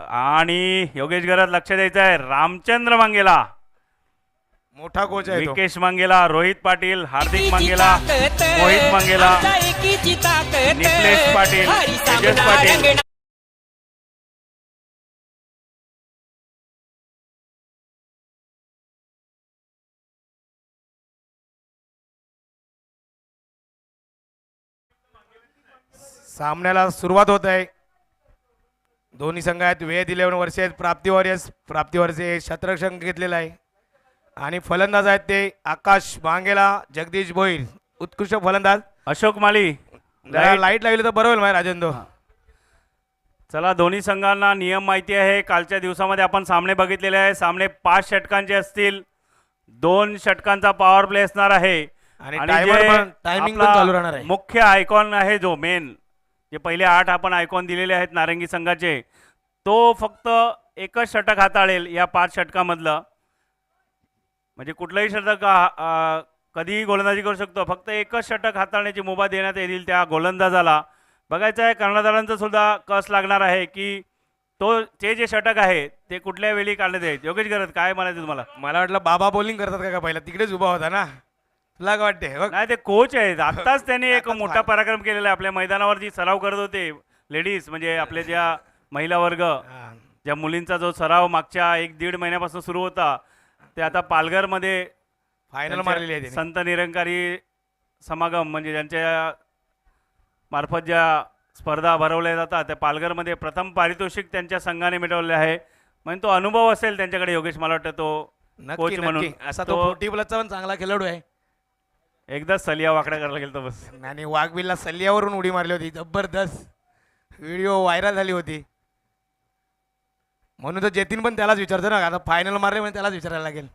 आणि योगेश गरज लक्ष द्यायचं आहे. रामचंद्र मांगेला, मोठा कोच आहे तो. विकेश मांगेला, रोहित पाटील, हार्दिक मांगेला, मोहित मांगेला, निखलेश पाटील, तेजस पाटील. सामन्याला सुरुवात होत आहे. दोन्ही संघ आहेत. वेळ 11 वर्षे आहेत. प्राप्ती वॉरियर्स शतरक्षण घेतलेला आहे आणि फलंदाज आहेत ते आकाश मांगेला, जगदीश भोईर उत्कृष्ट फलंदाज. अशोक माली, लाईट लावली तर बरं होईल माझ्या राजेंद्र. चला दोन्ही संघांना नियम माहिती आहे. कालच्या दिवसामध्ये आपण सामने बघितलेले आहे. सामने 5 षटकांचे असतील. 2 षटकांचा पॉवर प्ले असणार आहे आणि आणि टायमर जे पण टायमिंग पण आपला चालू राहणार आहे. मुख्य आयकॉन आहे जो मेन, जे पहिले 8 आपण आयकॉन दिलेले आहेत नारंगी संघाचे, तो फक्त एकच षटक हाताळेल या 5 षटकामधलं. म्हणजे कुठलंही षटक कधीही गोलंदाजी करू शकतो. फक्त एकच षटक हाताळण्याची मुभा देण्यात येईल त्या गोलंदाजाला. बघायचं आहे कर्णधारांचं सुद्धा कस लागणार आहे की ते जे षटक आहे ते कुठल्या वेळी काढण्यात येईल. योगेश गरज काय म्हणायचं तुम्हाला? मला वाटलं बाबा बॉलिंग करतात का पहिला, तिकडेच उभा होता ना, तुला काय वाटते? नाही, ते कोच आहेत. आत्ताच त्यांनी एक मोठा पराक्रम केलेला आहे. आपल्या मैदानावर जी सराव करत होते लेडीज, म्हणजे आपल्या ज्या महिला वर्ग, ज्या मुलींचा जो सराव मागच्या 1-1.5 महिन्यापासून सुरू होता, ते आता पालघरमध्ये फायनल मारलेली आहे. संत निरंकारी समागम म्हणजे ज्यांच्या मार्फत ज्या स्पर्धा भरवल्या जातात त्या पालघरमध्ये प्रथम पारितोषिक त्यांच्या संघाने मिळवले आहे. म्हणजे तो अनुभव असेल त्यांच्याकडे योगेश, मला वाटतं तो कोच म्हणून. असा तो 40 प्लसचा पण चांगला खेळाडू आहे. एकदा सलिया वाकडा करायला गेलो तो बस. आणि वाघबिलला सल्ल्यावरून उडी मारली होती, जबरदस्त व्हिडिओ व्हायरल झाली होती. म्हणून तर जतीन पण त्यालाच विचारतो ना, आता फायनल मारले म्हणजे त्यालाच विचारायला लागेल.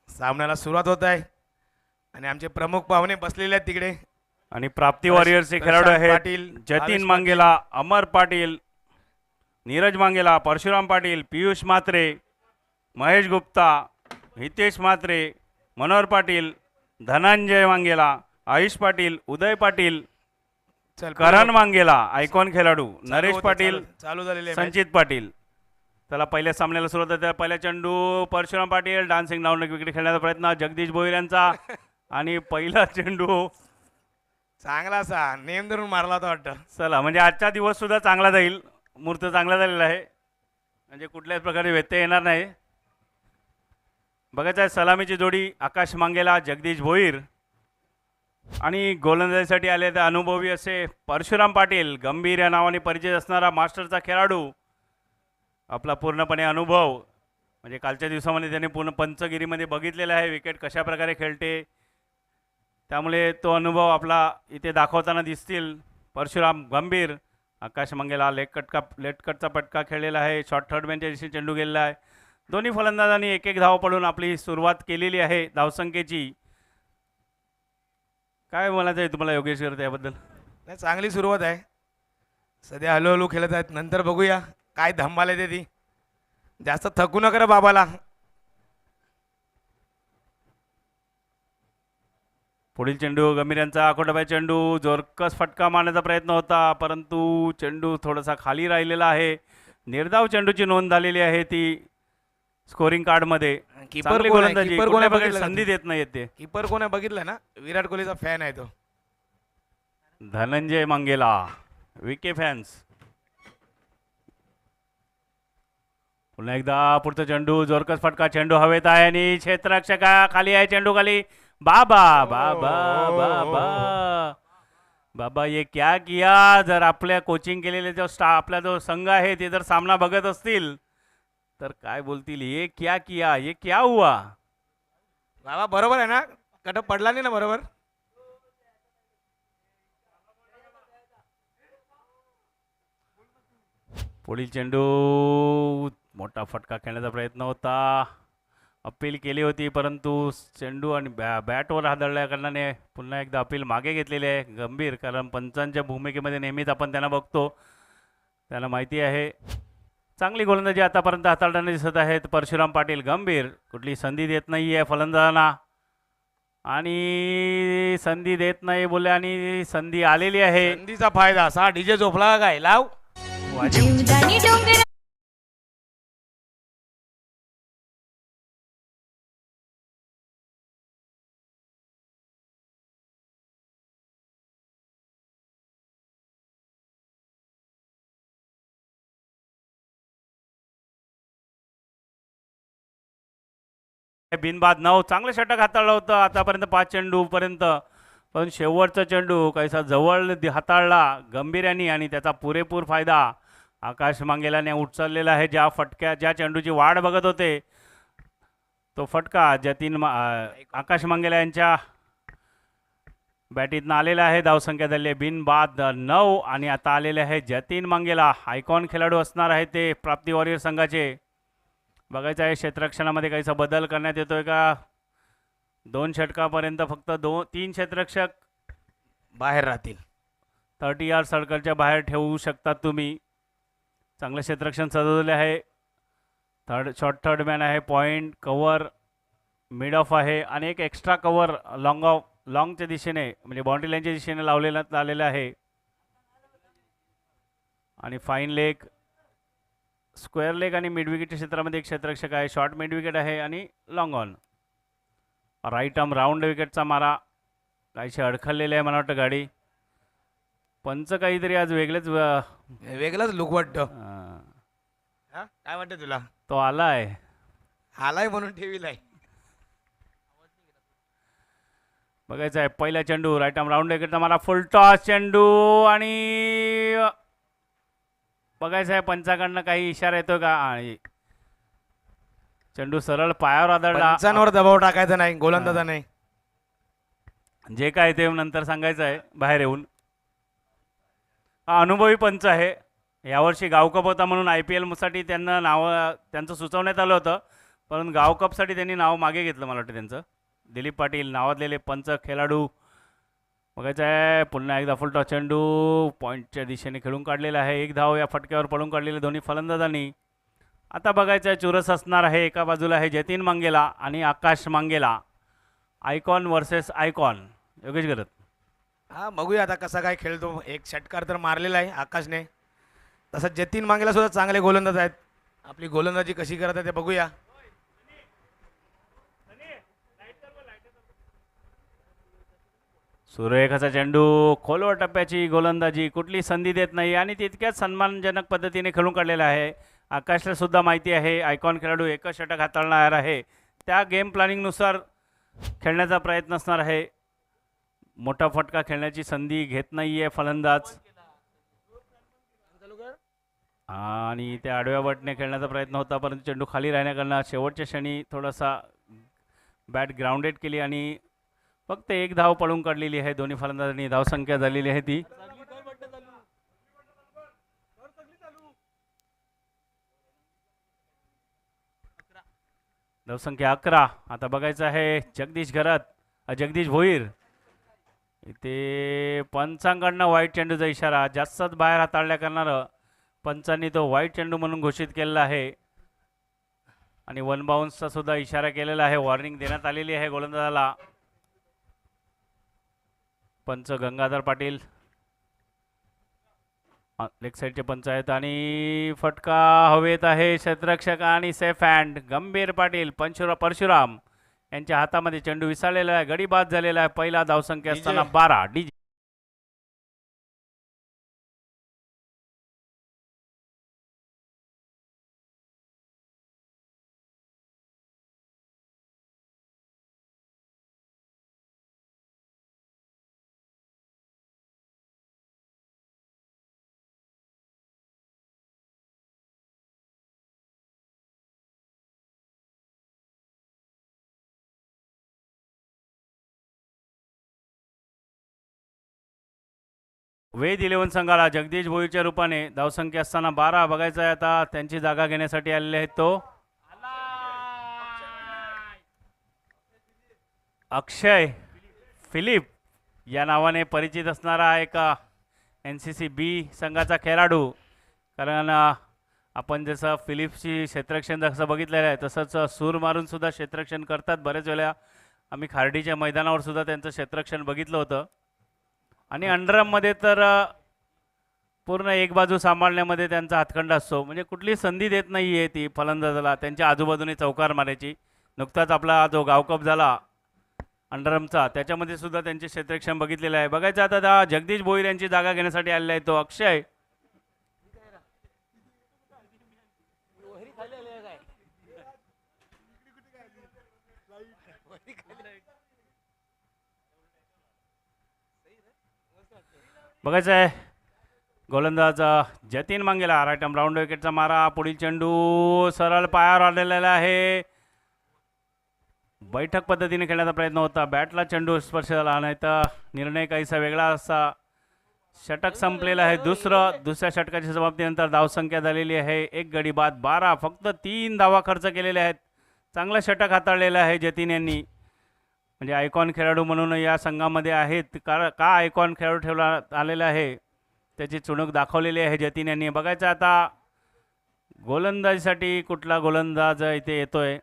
सामन्याला सुरुवात होत आहे आणि आमचे प्रमुख पाहुणे बसलेले आहेत तिकडे. आणि प्राप्ती वॉरियर्सचे खेळाडू आहेत पाटील, जतीन मांगेला, अमर पाटील, नीरज मांगेला, परशुराम पाटील, पियुष म्हात्रे, महेश गुप्ता, हितेश म्हात्रे, मनोहर पाटील, धनंजय मांगेला, आयुष पाटील, उदय पाटील, करण मांगेला, आयकॉन खेळाडू, नरेश पाटील, चालू झालेले संचित पाटील. त्याला पहिल्या सामन्याला सुरुवात होते. पहिला चेंडू Parshuram Patil, dancing down wicket खेळण्याचा प्रयत्न जगदीश भोईर यांचा. आणि पहिला चेंडू चांगला असा नेम धरून मारला होता वाटतं. चला, म्हणजे आजचा दिवस सुद्धा चांगला जाईल. मुहूर्त चांगला झालेला आहे, म्हणजे कुठल्याच प्रकारे व्यत्यय येणार नाही. बघायचं आहे सलामीची जोडी आकाश मांगेला, जगदीश भोईर. आणि गोलंदाजीसाठी आले तर अनुभवी असे परशुराम पाटील, गंभीर या नावाने परिचित असणारा मास्टरचा खेळाडू. आपला पूर्णपणे अनुभव, म्हणजे कालच्या दिवसामध्ये त्याने पूर्ण पंचगिरीमध्ये बघितलेला आहे विकेट कशा प्रकारे खेळते, त्यामुळे तो अनुभव आपला इथे दाखवताना दिसतील. परशुराम गंभीर, आकाश मंगेला लेट कटचा पटका खेळलेला आहे. शॉर्ट थर्ड मॅनच्या दिशेने चेंडू गेलेला आहे. दोन्ही फलंदाजांनी एक एक धाव पडून आपली सुरुवात केलेली आहे धावसंख्येची. काय म्हणायचं आहे तुम्हाला योगेश करत याबद्दल? नाही, चांगली सुरुवात आहे. सध्या हळूहळू खेळत आहेत, नंतर बघूया काय धम्माल येते ती. जास्त थकू नका रे बाबाला. पुढील चेंडू गंभीर यांचा आखोटाबाई चेंडू, जोरकस फटका मारण्याचा प्रयत्न होता परंतु चेंडू थोडासा खाली राहिलेला आहे. निर्धाव चेंडूची नोंद झालेली आहे ती स्कोरिंग कार्डमध्ये. कीपर कोण बघायला संधी देत नाही ते. कीपर कोण आहे बघितलं ना, विराट कोहलीचा फॅन आहे तो, धनंजय मंगेला, विके फॅन्स. पुन्हा एकदा पुढचा चेंडू, जोरकस फटका, चेंडू हवेत आहे आणि क्षेत्ररक्षका खाली आहे, चेंडू खाली. बाबा बाबा बाबा बाबा, ये क्या किया. जर आपल्या कोचिंग केलेले जो आपला जो संघ आहे ते जर सामना बघत असतील तर काय बोलतील, ये क्या किया, ये क्या हुआ. बाबा बरोबर आहे ना, कट पडला नाही ना बरोबर. पुढील चेंडू, मोठा फटका खेळण्याचा प्रयत्न होता, अपील केली होती परंतु चेंडू आणि बॅटवर हादळल्या कारणाने पुन्हा एकदा अपील मागे घेतलेले आहे गंभीर. कारण पंचांच्या भूमिकेमध्ये नेहमीच आपण त्यांना बघतो, त्यांना माहिती आहे. चांगली गोलंदाजी आतापर्यंत हाताळताना दिसत आहेत परशुराम पाटील. गंभीर कुठली संधी देत नाही आहे फलंदाजांना. आणि संधी देत नाही बोलले आणि संधी आलेली आहे. संधीचा फायदा. असा डीजे झोपला का काय लाव. वाजिब जीवदानी डोंगर बिनबाद 9 चांगलं षटक हाताळलं होतं आतापर्यंत 5 चेंडू पर्यंत, पण शेवटचा चेंडू काहीसा जवळ हाताळला गंभीर्यानी आणि त्याचा पुरेपूर फायदा आकाश मांगेलाने उचललेला आहे. ज्या चेंडूची वाट बघत होते तो फटका आकाश मांगेला यांच्या बॅटीतनं आलेला आहे. धावसंख्या झाली आहे बिनबाद 9 आणि आता आलेले आहे जतीन मांगेला. आयकॉन खेळाडू असणार आहे ते प्राप्ती वॉरियर संघाचे. बघायचं आहे क्षेत्ररक्षणामध्ये काहीसा बदल करण्यात येतोय का. 2 षटकापर्यंत फक्त 3 क्षेत्ररक्षक बाहेर राहतील. 30 यार्ड सर्कलच्या बाहेर ठेवू शकतात तुम्ही. चांगलं क्षेत्ररक्षण सजवलेले आहे. थर्ड मॅन आहे. पॉईंट कव्हर मिड ऑफ आहे आणि एक एक्स्ट्रा कव्हर लॉंगच्या दिशेने म्हणजे बाउंड्री लाईनच्या दिशेने आलेलं आहे. आणि फाईन लेग, स्क्वेअर लेग आणि मिड विकेटच्या क्षेत्रामध्ये एक क्षेत्ररक्षक आहे. शॉर्ट मिड विकेट आहे आणि long on. Right arm round विकेटचा मारा काहीशी अडखळलेली आहे मला वाटतं गाडी. पंच काहीतरी आज वेगळाच लुक वाटतं. काय वाटतं तुला. तो आलाय आलाय म्हणून ठेवीलाय. बघायचं आहे पहिला चेंडू राईट आर्म राऊंड विकेटचा मारा फुल टॉस चेंडू आणि बघायचं आहे पंचाकडनं काही इशारा येतो का. आणि चेंडू सरळ पायावर आदळला. पंचांवर दबाव टाकायचा नाही, गोलंदाजा नाही. जे काय ते नंतर सांगायचं आहे बाहेर येऊन. हा अनुभवी पंच आहे. यावर्षी गावकप होता म्हणून IPL साठी त्यांचं सुचवण्यात आलं होतं, परंतु गावकपसाठी त्यांनी नाव मागे घेतलं मला वाटतं त्यांचं. दिलीप पाटील नावाजलेले पंच खेळाडू. बघायचं आहे पुन्हा एकदा फुलटॉ चेंडू पॉईंटच्या दिशेने खेळून काढलेला आहे. 1 धाव या फटक्यावर पडून काढलेले दोन्ही फलंदाजांनी. आता बघायचं आहे चुरस असणार आहे. एका बाजूला आहे जतीन मांगेला आणि Akash Mangela. Icon versus icon. Yogesh Garat. हा बघूया आता कसा काय खेळतो. एक षटकार तर मारलेला आहे आकाशने. तसं जतीन मांगेला सुद्धा चांगले गोलंदाज आहेत. आपली गोलंदाजी कशी करत आहे ते बघूया. सुरेखाचा चेंडू खोलवर टप्प्याची गोलंदाजी कुठली संधी देत नाही आणि तितक्याच सन्मानजनक पद्धतीने खेळून काढलेला आहे. आकाशला सुद्धा माहिती आहे आयकॉन खेळाडू एकच षटक हाताळणार आहे. त्या गेम प्लॅनिंगनुसार खेळण्याचा प्रयत्न असणार आहे. मोठा फटका खेळण्याची संधी घेत नाही आहे फलंदाज आणि त्या आडव्या बटने खेळण्याचा प्रयत्न होता, परंतु चेंडू खाली राहण्याकडनं शेवटच्या क्षणी थोडासा बॅट ग्राउंडेड केली आणि फक्त 1 धाव पळून काढलेली आहे. दोन्ही फलंदाजांनी धावसंख्या झालेली आहे ती. धावसंख्या 11. आता बघायचं आहे जगदीश भोईर. इथे पंचांकडनं वाईट चेंडूचा इशारा. जास्तच बाहेर हाताळल्या करणारं पंचांनी तो वाईट चेंडू म्हणून घोषित केलेला आहे आणि 1 बाउन्सचा सुद्धा इशारा केलेला आहे. वॉर्निंग देण्यात आलेली आहे गोलंदाजाला. पंच गंगाधर पाटील लेग साईडचे पंच आहेत आणि फटका हवेत आहे. क्षेत्ररक्षक आणि सेफ हँड गंभीर पाटील परशुराम यांच्या हातामध्ये चेंडू विसाळलेला आहे. गडी बाद झालेला आहे. पहिला धावसंख्या असताना 12. डीजे वेद 11 संघाला जगदीश भोईरच्या रूपाने धावसंख्या असताना 12. बघायचं आहे आता त्यांची जागा घेण्यासाठी आलेले आहेत तो अक्षय फिलिप या नावाने परिचित असणारा एक NCC B संघाचा खेळाडू. कारण आपण जसं फिलिप्सची क्षेत्ररक्षण जसं बघितलेलं आहे तसंच सूर मारून सुद्धा क्षेत्ररक्षण करतात बरेच वेळा आम्ही खार्डीच्या मैदानावर सुद्धा त्यांचं क्षेत्ररक्षण बघितलं होतं. आणि अंडरमध्ये तर पूर्ण एक बाजू सांभाळण्यामध्ये त्यांचा हातखंडा असतो. म्हणजे कुठली संधी देत नाही आहे ती फलंदाजाला त्यांच्या आजूबाजूने चौकार मारायची. नुकताच आपला जो गावकप झाला अंडरमचा, त्याच्यामध्ये सुद्धा त्यांचे क्षेत्ररक्षण बघितलेलं आहे. बघायचं आता जगदीश भोईर यांची जागा घेण्यासाठी आलेला आहे तो अक्षय. बघायचं आहे गोलंदाज जतीन मांगेला राईट आर्म राऊंड विकेटचा मारा. पुढील चेंडू सरळ पायावर आलेला आहे. बैठक पद्धतीने खेळण्याचा प्रयत्न होता. बॅटला चेंडू स्पर्श झाला नाही तर निर्णय काहीसा वेगळा असा. षटक संपलेलं आहे दुसऱ्या षटकाच्या समाप्तीनंतर धावसंख्या झालेली आहे 1 गडी बाद 12. फक्त 3 धावा खर्च केलेले आहेत. चांगलं षटक हाताळलेलं आहे जतीन यांनी. म्हणजे आयकॉन खेळाडू म्हणून या संघामध्ये आहेत. का आयकॉन खेळाडू ठेवला आलेला आहे त्याची चुणूक दाखवलेली आहे जतीन यांनी. बघायचं आता गोलंदाजीसाठी कुठला गोलंदाज इथे येतोय.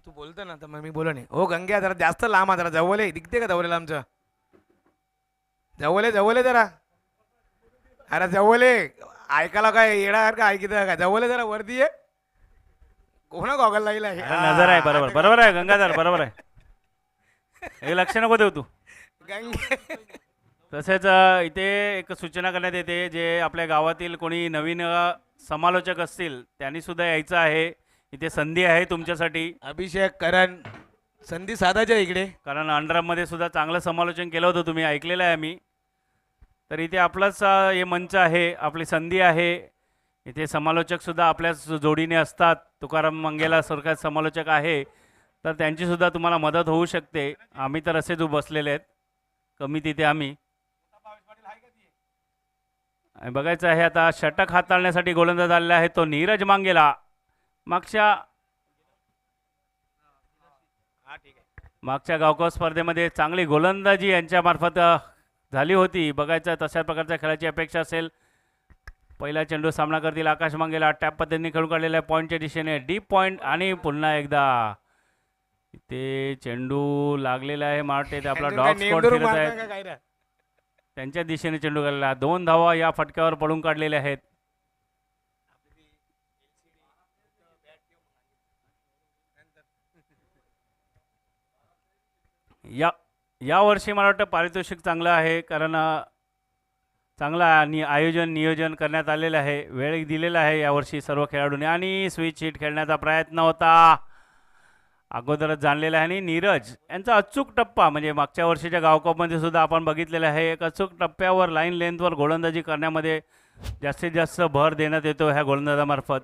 तू बोलतो ना तर मग मी बोलू नाही. हो गंग्या जरा जास्त लांब जरा जवळ दिखते का जवळ आमचं जवळ जरा. अरे जवळ ऐकायला काय येणार ऐकित का जवळ जरा वरती आहे. कोणा गॉगल लागला नजर आहे. बरोबर आहे गंगाधर बरोबर आहे. हे लक्ष नको देऊ तू. गंगे तसेच इथे एक सूचना करण्यात येते जे आपल्या गावातील कोणी नवीन समालोचक असतील त्यांनी सुद्धा यायचं आहे. इथे संधी आहे तुमच्यासाठी. अभिषेक करण संधी साधायच्या इकडे. कारण अंडरमध्ये सुद्धा चांगलं समालोचन केलं होतं तुम्ही ऐकलेलं आहे आम्ही. तर इथे आपलाच हे मंच आहे आपली संधी आहे. इथे समालोचक सुद्धा आपल्याच जोडीने असतात. तुकाराम मंगेला सारखा समालोचक आहे तर त्यांची सुद्धा तुम्हाला मदत होऊ शकते. आम्ही तर असेच बसलेले आहेत कमी तिथे आम्ही. आणि बघायचं आहे आता षटक हाताळण्यासाठी गोलंदाज आलेला आहे तो नीरज मांगेला. मागच्या गावकप स्पर्धेमध्ये चांगली गोलंदाजी यांच्यामार्फत झाली होती. बघायचं तशा प्रकारच्या खेळाची अपेक्षा असेल. पहिला चेंडू सामना करतील आकाश मांगेला. टॅप पद्धतीने खेळून काढलेला आहे पॉईंटच्या दिशेने. डीप पॉईंट आणि पुन्हा एकदा इथे चेंडू लागलेला आहे. मारते ते आपला डॉग स्पॉट फिरत आहेत त्यांच्या दिशेने चेंडू गेलेला. 2 धावा या फटक्यावर पडून काढलेल्या आहेत. या वर्षी मला वाटतं पारितोषिक चांगलं आहे कारण चांगला नियोजन करण्यात आलेलं आहे. वेळ दिलेला आहे यावर्षी सर्व खेळाडूंनी. आणि स्विच हिट खेळण्याचा प्रयत्न होता अगोदरच जाणलेला आहे. आणि नीरज यांचा अचूक टप्पा म्हणजे मागच्या वर्षीच्या गावकपमध्ये सुद्धा आपण बघितलेलं आहे. एक अचूक टप्प्यावर लाईन लेंथवर गोलंदाजी करण्यामध्ये जास्तीत जास्त भर देण्यात येतो ह्या गोलंदाजामार्फत.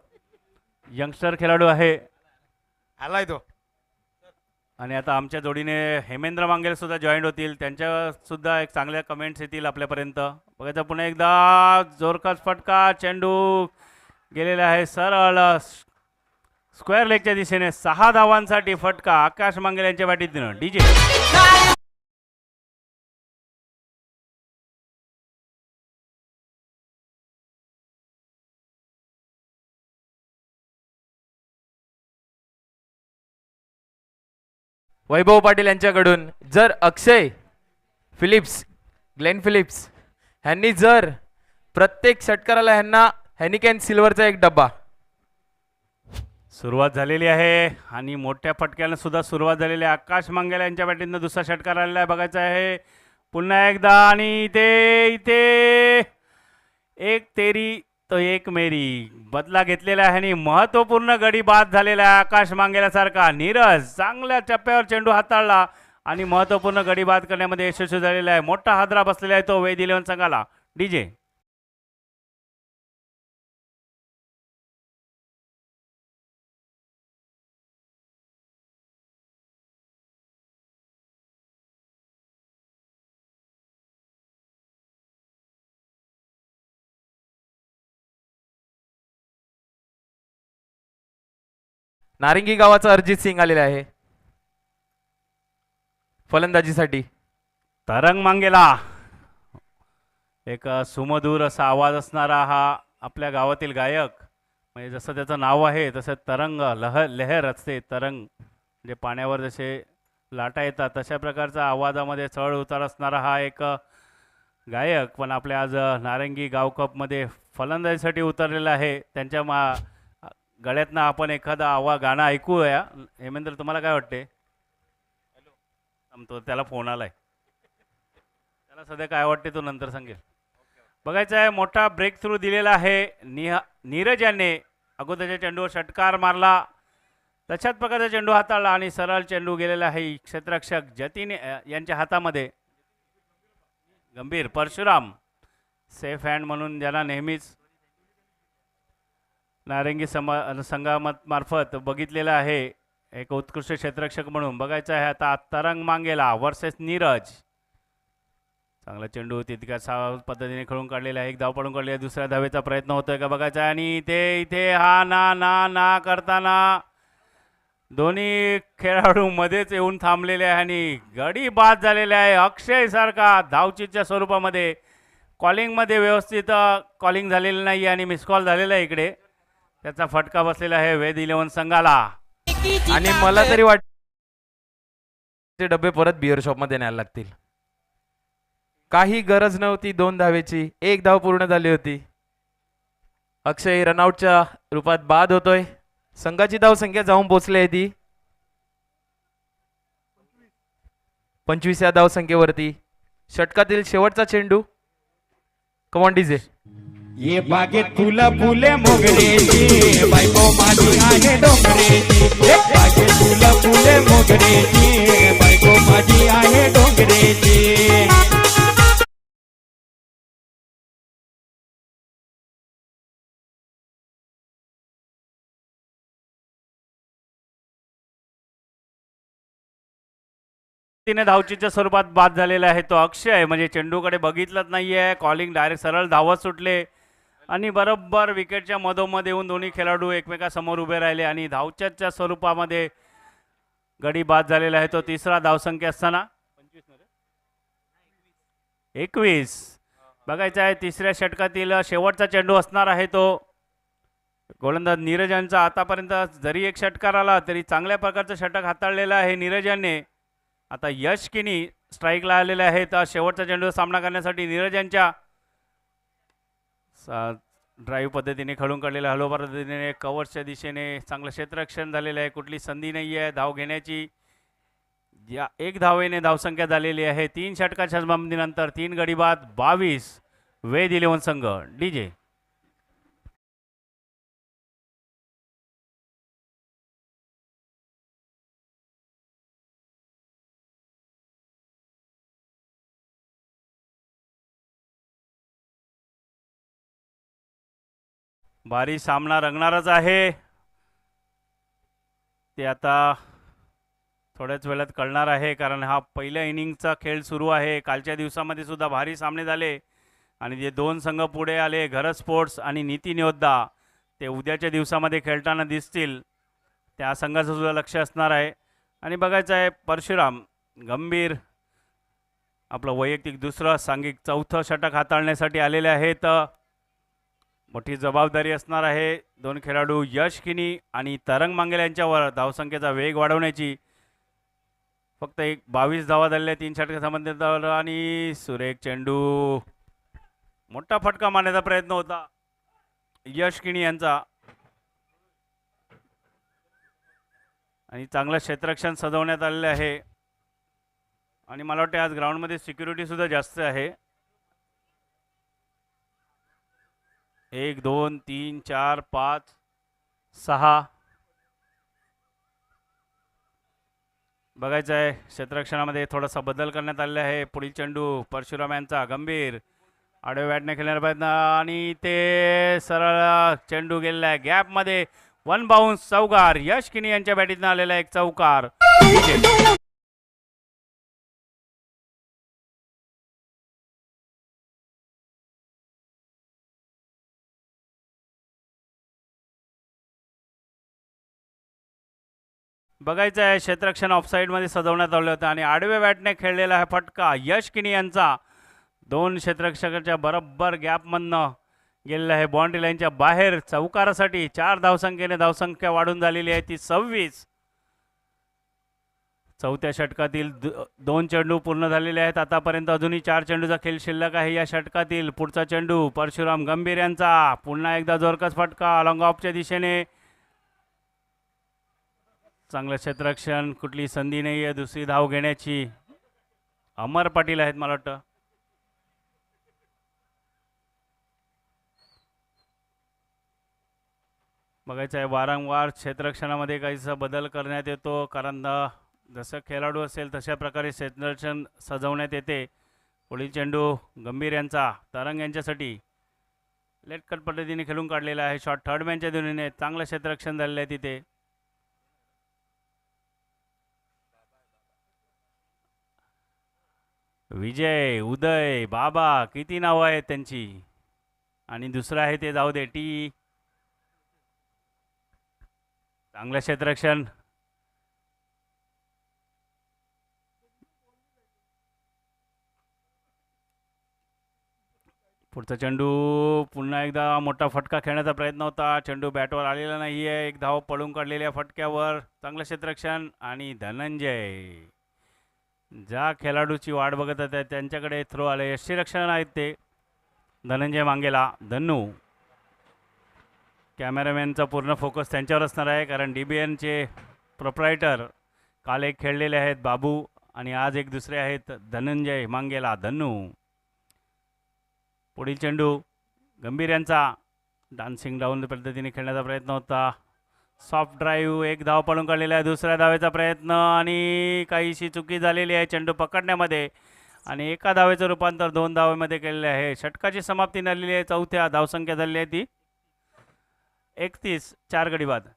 यंगस्टर खेळाडू आहे आलाय तो. आणि आता आमच्या जोडीने हेमेंद्र मांगेल सुद्धा जॉईंट होतील. त्यांच्या सुद्धा एक चांगल्या कमेंट्स येतील आपल्यापर्यंत. बघायचं पुन्हा एकदा जोरदार फटका. चेंडू गेलेला आहे सरळ स्क्वेअर लेगच्या दिशेने. 6 धावांसाठी फटका आकाश मांगेल यांच्या बॅटीतून. डीजे वैभव पाटील यांच्याकडून जर अक्षय फिलिप्स ग्लेन फिलिप्स ह्यांनी जर प्रत्येक षटकाराला ह्यांना हॅनिकॅन सिल्वरचा 1 डब्बा. सुरुवात झालेली आहे आणि मोठ्या फटक्यानं सुद्धा सुरुवात झालेली आहे. आकाश मांगेला यांच्या बॅटीतनं दुसरा षटकार आलेला आहे. बघायचं आहे पुन्हा एकदा. आणि इथे एक तेरी तो एक मेरी बदला घेतलेला आहे आणि महत्त्वपूर्ण गडी बाद झालेला आहे आकाश मांगेल्यासारखा. नीरज चांगल्या टप्प्यावर चेंडू हाताळला आणि महत्त्वपूर्ण गडी बाद करण्यामध्ये यशस्वी झालेला आहे. मोठा हादरा बसलेला आहे तो वेद 11 संघाला. डीजे नारिंगी गावाचा अरिजित सिंग आलेला आहे फलंदाजीसाठी. तरंग मांगेला एक सुमधूर असा आवाज असणारा हा आपल्या गावातील गायक, म्हणजे जसं त्याचं नाव आहे तसं तरंग लहर असते. तरंग म्हणजे पाण्यावर जसे लाटा येतात तशा प्रकारचा आवाजामध्ये चढ उतार असणारा हा एक गायक पण आपल्या आज नारंगी गाव कपमध्ये फलंदाजीसाठी उतरलेला आहे. त्यांच्या गळ्यातनं आपण एखादा गाणं ऐकूया. हेमेंद्र, तुम्हाला काय वाटते? थांबतो, त्याला फोन आलाय. त्याला सध्या काय वाटते तो नंतर सांगेल. बघायचं आहे, मोठा ब्रेक थ्रू दिलेला आहे नीरज याने. अगोदरच्या चेंडूवर षटकार मारला, तशाच प्रकारचा चेंडू हाताळला आणि सरळ चेंडू गेलेला आहे क्षेत्ररक्षक जतीन यांच्या हातामध्ये. गंभीर परशुराम सेफ हँड म्हणून ज्यांना नेहमीच नारंगी संघामार्फत बघितलेलं आहे एक उत्कृष्ट क्षेत्ररक्षक म्हणून. बघायचं आहे आता तरंग मांगेला वर्सेस नीरज. चांगला चेंडू तितक्या पद्धतीने खेळून काढलेला आहे. एक धाव पडून काढलेला आहे. दुसऱ्या धावेचा प्रयत्न होतोय का बघायचा आहे. आणि इथे हा ना करताना दोन्ही खेळाडू मध्येच येऊन थांबलेले आहे आणि गडी बाद झालेले आहे. अक्षय सारखा धावचीच्या स्वरूपामध्ये कॉलिंगमध्ये व्यवस्थित कॉलिंग झालेलं नाही आणि मिस कॉल झालेला आहे इकडे. त्याचा फटका बसलेला आहे वेद 11 संघाला. आणि मला तरी वाटते डबे परत बिअर शॉप मध्ये न्यायला लागतील. काही गरज नव्हती 2 धावेची, 1 धाव पूर्ण झाली होती. अक्षय रनआउटच्या रूपात बाद होतोय. संघाची धाव संख्या जाऊन पोहोचली आहे ती 25व्या धाव संख्येवरती. षटकातील शेवटचा चेंडू. Come on DJ. ये बागेत फुले मोगरेची बायको माझी आहे डोंगरेची. बागेत फुले मोगरेची बायको माझी आहे डोंगरेची. तिने धावचीच्या स्वरूपात बाद झालेला आहे तो अक्षय. म्हणजे चेंडूकडे बघितलंच नाहीये. कॉलिंग डायरेक्ट सरळ धावत सुटले आणि बरोबर विकेटच्या मधोमध येऊन दोन्ही खेळाडू एकमेकासमोर उभे राहिले आणि धावच्याच्या स्वरूपामध्ये गडी बाद झालेला आहे. तो तिसरा धावसंख्या असताना 21. बघायचा आहे तिसऱ्या षटकातील शेवटचा चेंडू असणार आहे तो. गोलंदाज नीरज यांचा आतापर्यंत जरी एक षटकार आला तरी चांगल्या प्रकारचं षटक हाताळलेलं आहे नीरज यांनी. आता यश किनी स्ट्राईकला आलेले आहेत. शेवटचा चेंडू सामना करण्यासाठी नीरज यांच्या ड्राईव्ह पद्धतीने खेळून काढलेल्या हलो पद्धतीने कव्हर्सच्या दिशेने चांगलं क्षेत्ररक्षण झालेलं आहे. कुठली संधी नाही आहे धाव घेण्याची. या 1 धावेने धावसंख्या झालेली आहे. 3 षटकाच्या नंतर 3 गडी बाद 22 वेद 11 संघ. डीजे. भारी सामना रंगणारच आहे. ते आता थोड्याच वेळात कळणार आहे कारण हा पहिल्या इनिंगचा खेळ सुरू आहे. कालच्या दिवसामध्ये सुद्धा भारी सामने झाले आणि जे 2 संघ पुढे आले घरज स्पोर्ट्स आणि नितीन योद्धा ते उद्याच्या दिवसामध्ये खेळताना दिसतील. त्या संघाचं सुद्धा लक्ष असणार आहे. आणि बघायचं आहे परशुराम गंभीर आपलं वैयक्तिक दुसरं सांघिक चौथं षटक हाताळण्यासाठी आलेले आहेत. मोठी जबाबदारी असणार आहे 2 खेळाडू यश किनी आणि तरंग मांगेल यांच्यावर धावसंख्येचा वेग वाढवण्याची. फक्त 22 धावा झालेल्या 3 षटका संबंधित आणि सुरेख चेंडू. मोठा फटका मारण्याचा प्रयत्न होता यश किनी यांचा आणि चांगलं क्षेत्ररक्षण सजवण्यात आलेलं आहे. आणि मला वाटते आज ग्राउंडमध्ये सिक्युरिटी सुद्धा जास्त आहे. 1 2 3 4 5 6. बघायचं आहे क्षेत्ररक्षणामध्ये थोडासा बदल करण्यात आलेला आहे. पुढील चेंडू परशुराम यांचा गंभीर आडव्या बॅटने खेळण्याचा प्रयत्न आणि ते सरळ चेंडू गेलेला आहे गॅपमध्ये. 1 बाउन्स चौकार. यश किनी यांच्या बॅटीतनं आलेला एक चौकार. बघायचं आहे क्षेत्ररक्षण ऑफसाईडमध्ये सजवण्यात आलं होतं आणि आडव्या बॅटने खेळलेला हा फटका यश किनी यांचा दोन क्षेत्ररक्षकाच्या बरोबर गॅपमधनं गेलेलं आहे बाउंड्री लाईनच्या बाहेर चौकारासाठी 4 धावसंख्येने धावसंख्या वाढून झालेली आहे ती 26. चौथ्या षटकातील 2 चेंडू पूर्ण झालेले आहेत आतापर्यंत. अजूनही 4 चेंडूचा खेळ शिल्लक आहे या षटकातील. पुढचा चेंडू परशुराम गंभीर यांचा. पुन्हा एकदा जोरकस फटका लॉंग ऑफच्या दिशेने. चांगलं क्षेत्ररक्षण. कुठली संधी नाही आहे दुसरी धाव घेण्याची. अमर पाटील आहेत मला वाटतं. बघायचं आहे वारंवार क्षेत्ररक्षणामध्ये काहीसा बदल करण्यात येतो कारण जसं खेळाडू असेल तशा प्रकारे क्षेत्ररक्षण सजवण्यात येते. पुढील चेंडू गंभीर यांचा तरंग यांच्यासाठी लेट कट पद्धतीने खेळून काढलेला आहे. शॉट थर्ड मॅनच्या दोन्हीने चांगलं क्षेत्ररक्षण झालेलं आहे तिथे. विजय, उदय, बाबा किती नावं आहेत त्यांची. आणि दुसरं आहे ते जाऊ दे टी. चांगलं क्षेत्ररक्षण. पुढचा चेंडू पुन्हा एकदा मोठा फटका खेळण्याचा प्रयत्न होता. चेंडू बॅटवर आलेला नाही आहे. एक धाव पळून काढलेल्या फटक्यावर. चांगलं क्षेत्ररक्षण. आणि धनंजय ज्या खेळाडूची वाट बघत आहेत त्यांच्याकडे थ्रो आले. यष्टीरक्षण आहेत ते धनंजय मांगेला. धन्नू कॅमेरामॅनचा पूर्ण फोकस त्यांच्यावर असणार आहे कारण DBNचे प्रोप्रायटर काल एक खेळलेले आहेत बाबू आणि आज एक दुसरे आहेत धनंजय मांगेला धन्नू. पुढील चेंडू गंभीर यांचा. डान्सिंग डाऊन पद्धतीने खेळण्याचा प्रयत्न होता. Soft drive. एक धाव पळून काढलेला आहे. दुसऱ्या धावेचा प्रयत्न आणि काहीशी चुकी झालेली आहे चेंडू पकडण्यामध्ये आणि एका धावेचं रूपांतर 2 धावेमध्ये केलेले आहे. षटकाची समाप्ती झालेली आहे. चौथ्या धावसंख्या झालेली आहे ती 31. 4 गडी बाद.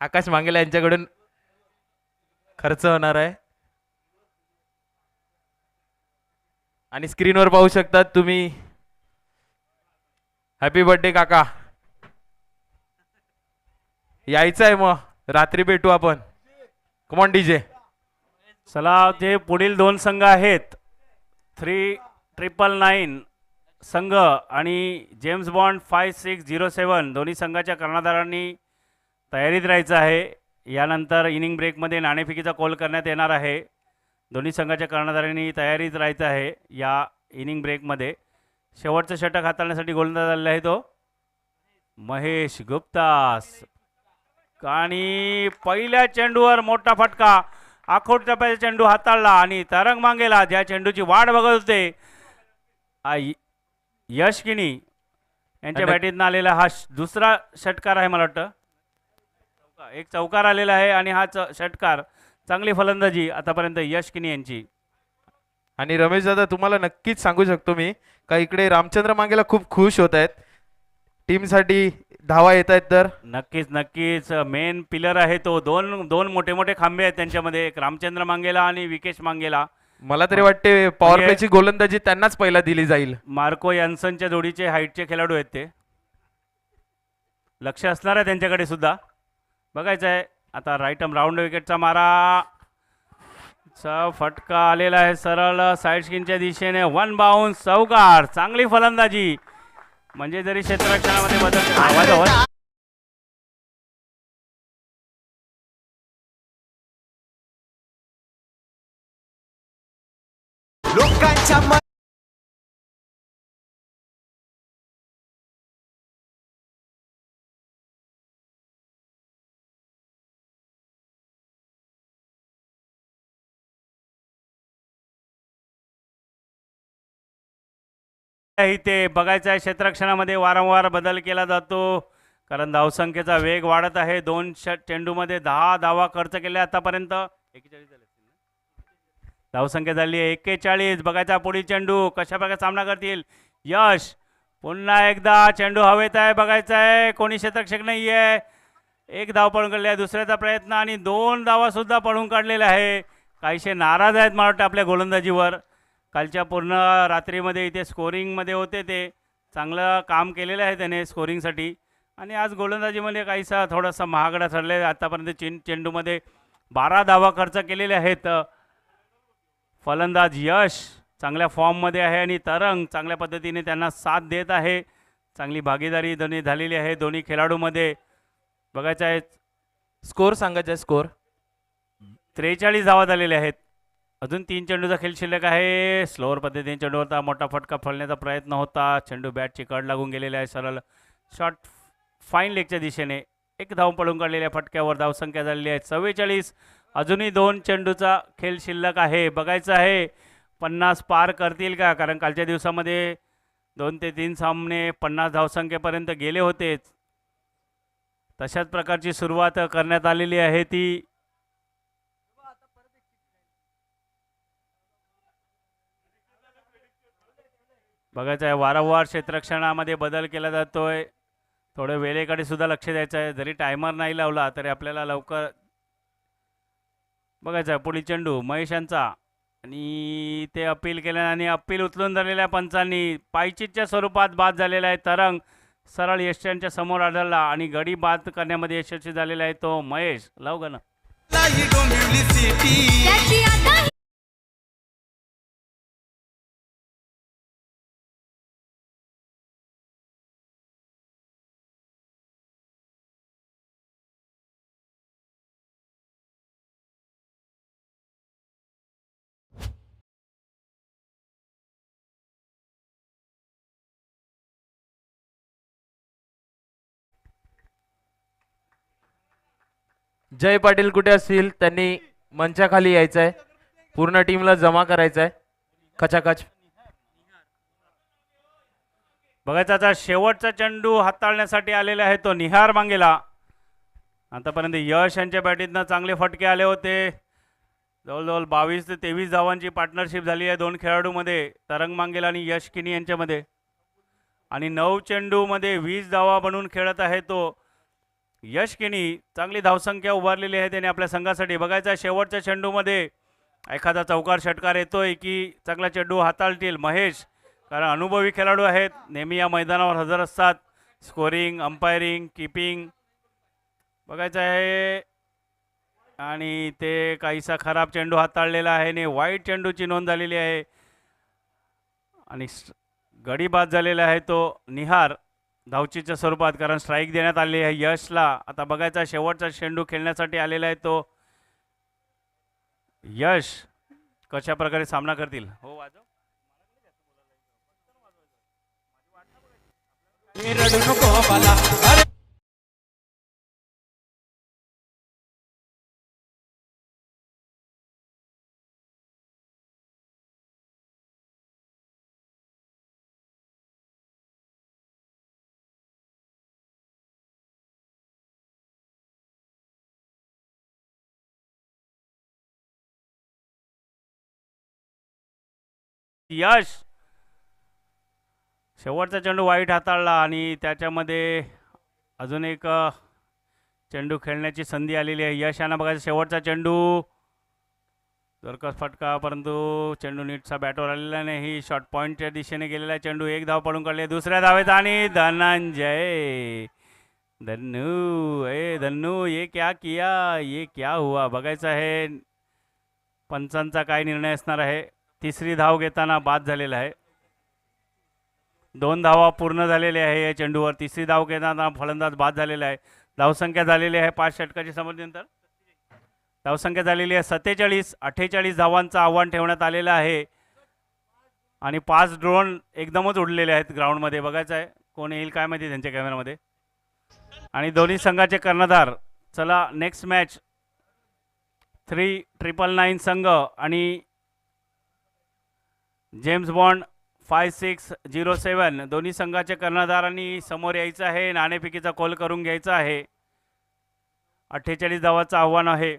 आकाश मांगेला यांच्याकडून खर्च होणार आहे. आणि स्क्रीनवर पाहू शकतात तुम्ही. हॅपी बर्थडे काका. यायचं आहे मग रात्री भेटू आपण. Come on DJ. चला जे पुढील 2 संघ आहेत 3999 संघ आणि जेम्स बॉन्ड 5607 दोन्ही संघाच्या कर्णधारांनी तयारीत राहायचं आहे. यानंतर इनिंग ब्रेकमध्ये नाणेफेकीचा कॉल करण्यात येणार आहे. दोन्ही संघाच्या कर्णधारांनी तयारीत राहायचं आहे या इनिंग ब्रेकमध्ये. शेवटचं षटक हाताळण्यासाठी गोलंदाज आलेला आहे तो महेश गुप्ता. आणि पहिल्या चेंडूवर मोठा फटका. आखोट टप्प्याचा चेंडू हाताळला आणि तरंग मांगेला ज्या चेंडूची वाट बघत होते यश किनी यांच्या बॅटीतनं आलेला हा दुसरा षटकार आहे मला वाटतं. एक चौकार आलेला आहे आणि हा षटकार. चांगली फलंदाजी आतापर्यंत यश किनी यांची. आणि रमेश दादा तुम्हाला नक्कीच सांगू शकतो मी का इकडे रामचंद्र मांगेला खूप खुश होत आहेत. टीमसाठी धावा येत आहेत तर नक्कीच नक्कीच मेन पिलर आहे तो. दोन मोठे मोठे खांबे आहेत त्यांच्यामध्ये. एक रामचंद्र मांगेला आणि विकेश मांगेला. मला तरी वाटते पॉवर प्लेची गोलंदाजी त्यांनाच पहिला दिली जाईल. मार्को यान्सनच्या जोडीचे हाईटचे खेळाडू आहेत ते. लक्ष असणार आहे त्यांच्याकडे सुद्धा. बघायचं आहे आता राईट आर्म राऊंड विकेटचा मारा चा फटका आलेला आहे सरळ साईड स्किनच्या दिशेने. 1 बाउन्स चौकार. चांगली फलंदाजी म्हणजे जरी क्षेत्ररक्षणामध्ये बदल लोकांच्या इथे बघायचं आहे क्षेत्ररक्षणामध्ये वारंवार बदल केला जातो कारण धावसंख्येचा वेग वाढत आहे. दोन चेंडूमध्ये 10 धावा खर्च केल्या आतापर्यंत. 41 झाले धावसंख्या झाली आहे 41. बघायचा पुढील चेंडू कशा प्रकारे सामना करतील यश. पुन्हा एकदा चेंडू हवेत आहे. बघायचा आहे कोणी क्षेत्ररक्षक नाही आहे. एक धाव पळून काढली आहे. दुसऱ्याचा प्रयत्न आणि 2 धावा सुद्धा पळून काढलेल्या आहे. काहीशे नाराज आहेत मला वाटतं आपल्या गोलंदाजीवर. कालच्या पूर्ण रात्रीमध्ये इथे स्कोरिंगमध्ये होते ते चांगलं काम केलेलं आहे त्याने स्कोरिंगसाठी आणि आज गोलंदाजीमध्ये काहीसा थोडासा महागडा ठरले. आतापर्यंत चेंडूमध्ये 12 धावा खर्च केलेले आहेत. फलंदाज यश चांगल्या फॉर्ममध्ये आहे आणि तरंग चांगल्या पद्धतीने त्यांना साथ देत आहे. चांगली भागीदारी दोन्ही झालेली आहे दोन्ही खेळाडूमध्ये. बघायचं आहे स्कोर सांगायचा स्कोर 43 धावा झालेल्या आहेत. अजून 3 चेंडूचा खेळ शिल्लक आहे. स्लोअर पद्धतीने चेंडूवरता मोठा फटका फळण्याचा प्रयत्न होता. चेंडू बॅटची कड लागून गेलेला आहे. सरळ शॉट फाईन लेगच्या दिशेने. एक धाव पळून काढलेल्या फटक्यावर धावसंख्या झालेली आहे 44. अजूनही 2 चेंडूचा खेळ शिल्लक आहे. बघायचं आहे 50 पार करतील का कारण कालच्या दिवसामध्ये 2 ते 3 सामने 50 धावसंख्येपर्यंत गेले होतेच. तशाच प्रकारची सुरुवात करण्यात आलेली आहे ती. बघायचं आहे वारंवार क्षेत्ररक्षणामध्ये बदल केला जातोय. थोडं वेळेकडे सुद्धा लक्ष द्यायचं आहे. जरी टायमर नाही लावला तरी आपल्याला लवकर बघायचं आहे. पुढील चेंडू महेश यांचा आणि ते अपील केलं आणि अपील उचलून धरलेल्या पंचांनी पायचीतच्या स्वरूपात बाद झालेला आहे. तरंग सरळ यशांच्या समोर आढळला आणि गडी बाद करण्यामध्ये यशस्वी झालेला आहे तो महेश. लावू का ना जय पाटील कुठे असतील त्यांनी मंचाखाली यायचं आहे. पूर्ण टीमला जमा करायचं आहे खचाखच. बघायचा आता शेवटचा चेंडू हाताळण्यासाठी आलेला आहे तो निहार मांगेला. आतापर्यंत यश यांच्या बॅटीतनं चांगले फटके आले होते. जवळजवळ 22 ते 23 धावांची पार्टनरशिप झाली आहे 2 खेळाडूमध्ये तरंग मांगेला आणि यश किनी यांच्यामध्ये आणि 9 चेंडूमध्ये 20 धावा बनवून खेळत आहे तो यश किनी. चांगली धावसंख्या उभारलेली आहे त्याने आपल्या संघासाठी. बघायचा शेवटच्या चेंडूमध्ये एखादा चौकार षटकार येतोय की चांगला चेंडू हाताळतील महेश कारण अनुभवी खेळाडू आहेत. नेहमी या मैदानावर हजर असतात. स्कोरिंग अंपायरिंग कीपिंग बघायचं आहे आणि ते काहीसा खराब चेंडू हाताळलेला आहे आणि वाईट चेंडूची नोंद झालेली आहे आणि गडी बाद झालेला आहे तो निहार धावचीच्या स्वरूपात कारण स्ट्राईक देण्यात आली आहे यशला. आता बघायचा शेवटचा चेंडू खेळण्यासाठी आलेला आहे तो यश. कशा प्रकारे सामना करतील. हो वाजव रडू नको बाला. अरे यश शेवटचा चेंडू वाईट हाताळला आणि त्याच्यामध्ये अजून एक चेंडू खेळण्याची संधी आलेली आहे. यश यांना बघायचं शेवटचा चेंडू जोरकस फटका परंतु चेंडू नीटचा बॅटवर आलेला नाही. शॉर्ट पॉईंटच्या दिशेने गेलेला चेंडू. एक धाव पडून काढले दुसऱ्या धावेत आणि धनंजय धन्नू ये क्या किया ये क्या हुआ. बघायचं आहे पंचांचा काय निर्णय असणार आहे. तिसरी धाव घेताना बाद झालेला आहे. 2 धावा पूर्ण झालेल्या आहे या चेंडूवर. तिसरी धाव घेताना फलंदाज बाद झालेला आहे. धावसंख्या झालेली आहे 5 षटकाची समजनंतर धावसंख्या झालेली आहे 47. 48 धावांचं आव्हान ठेवण्यात आलेलं आहे आणि 5 ड्रोन एकदमच उडलेले आहेत ग्राउंडमध्ये. बघायचं आहे कोण येईल काय माहिती त्यांच्या कॅमेरामध्ये आणि दोन्ही संघाचे कर्णधार. चला नेक्स्ट मॅच 3 999 संघ आणि जेम्स बॉन्ड 5607 दोन्ही संघाच्या कर्णधारांनी समोर यायचं आहे. नाणेफेकीचा कॉल करून घ्यायचा आहे. 48 धावाचं आव्हान आहे.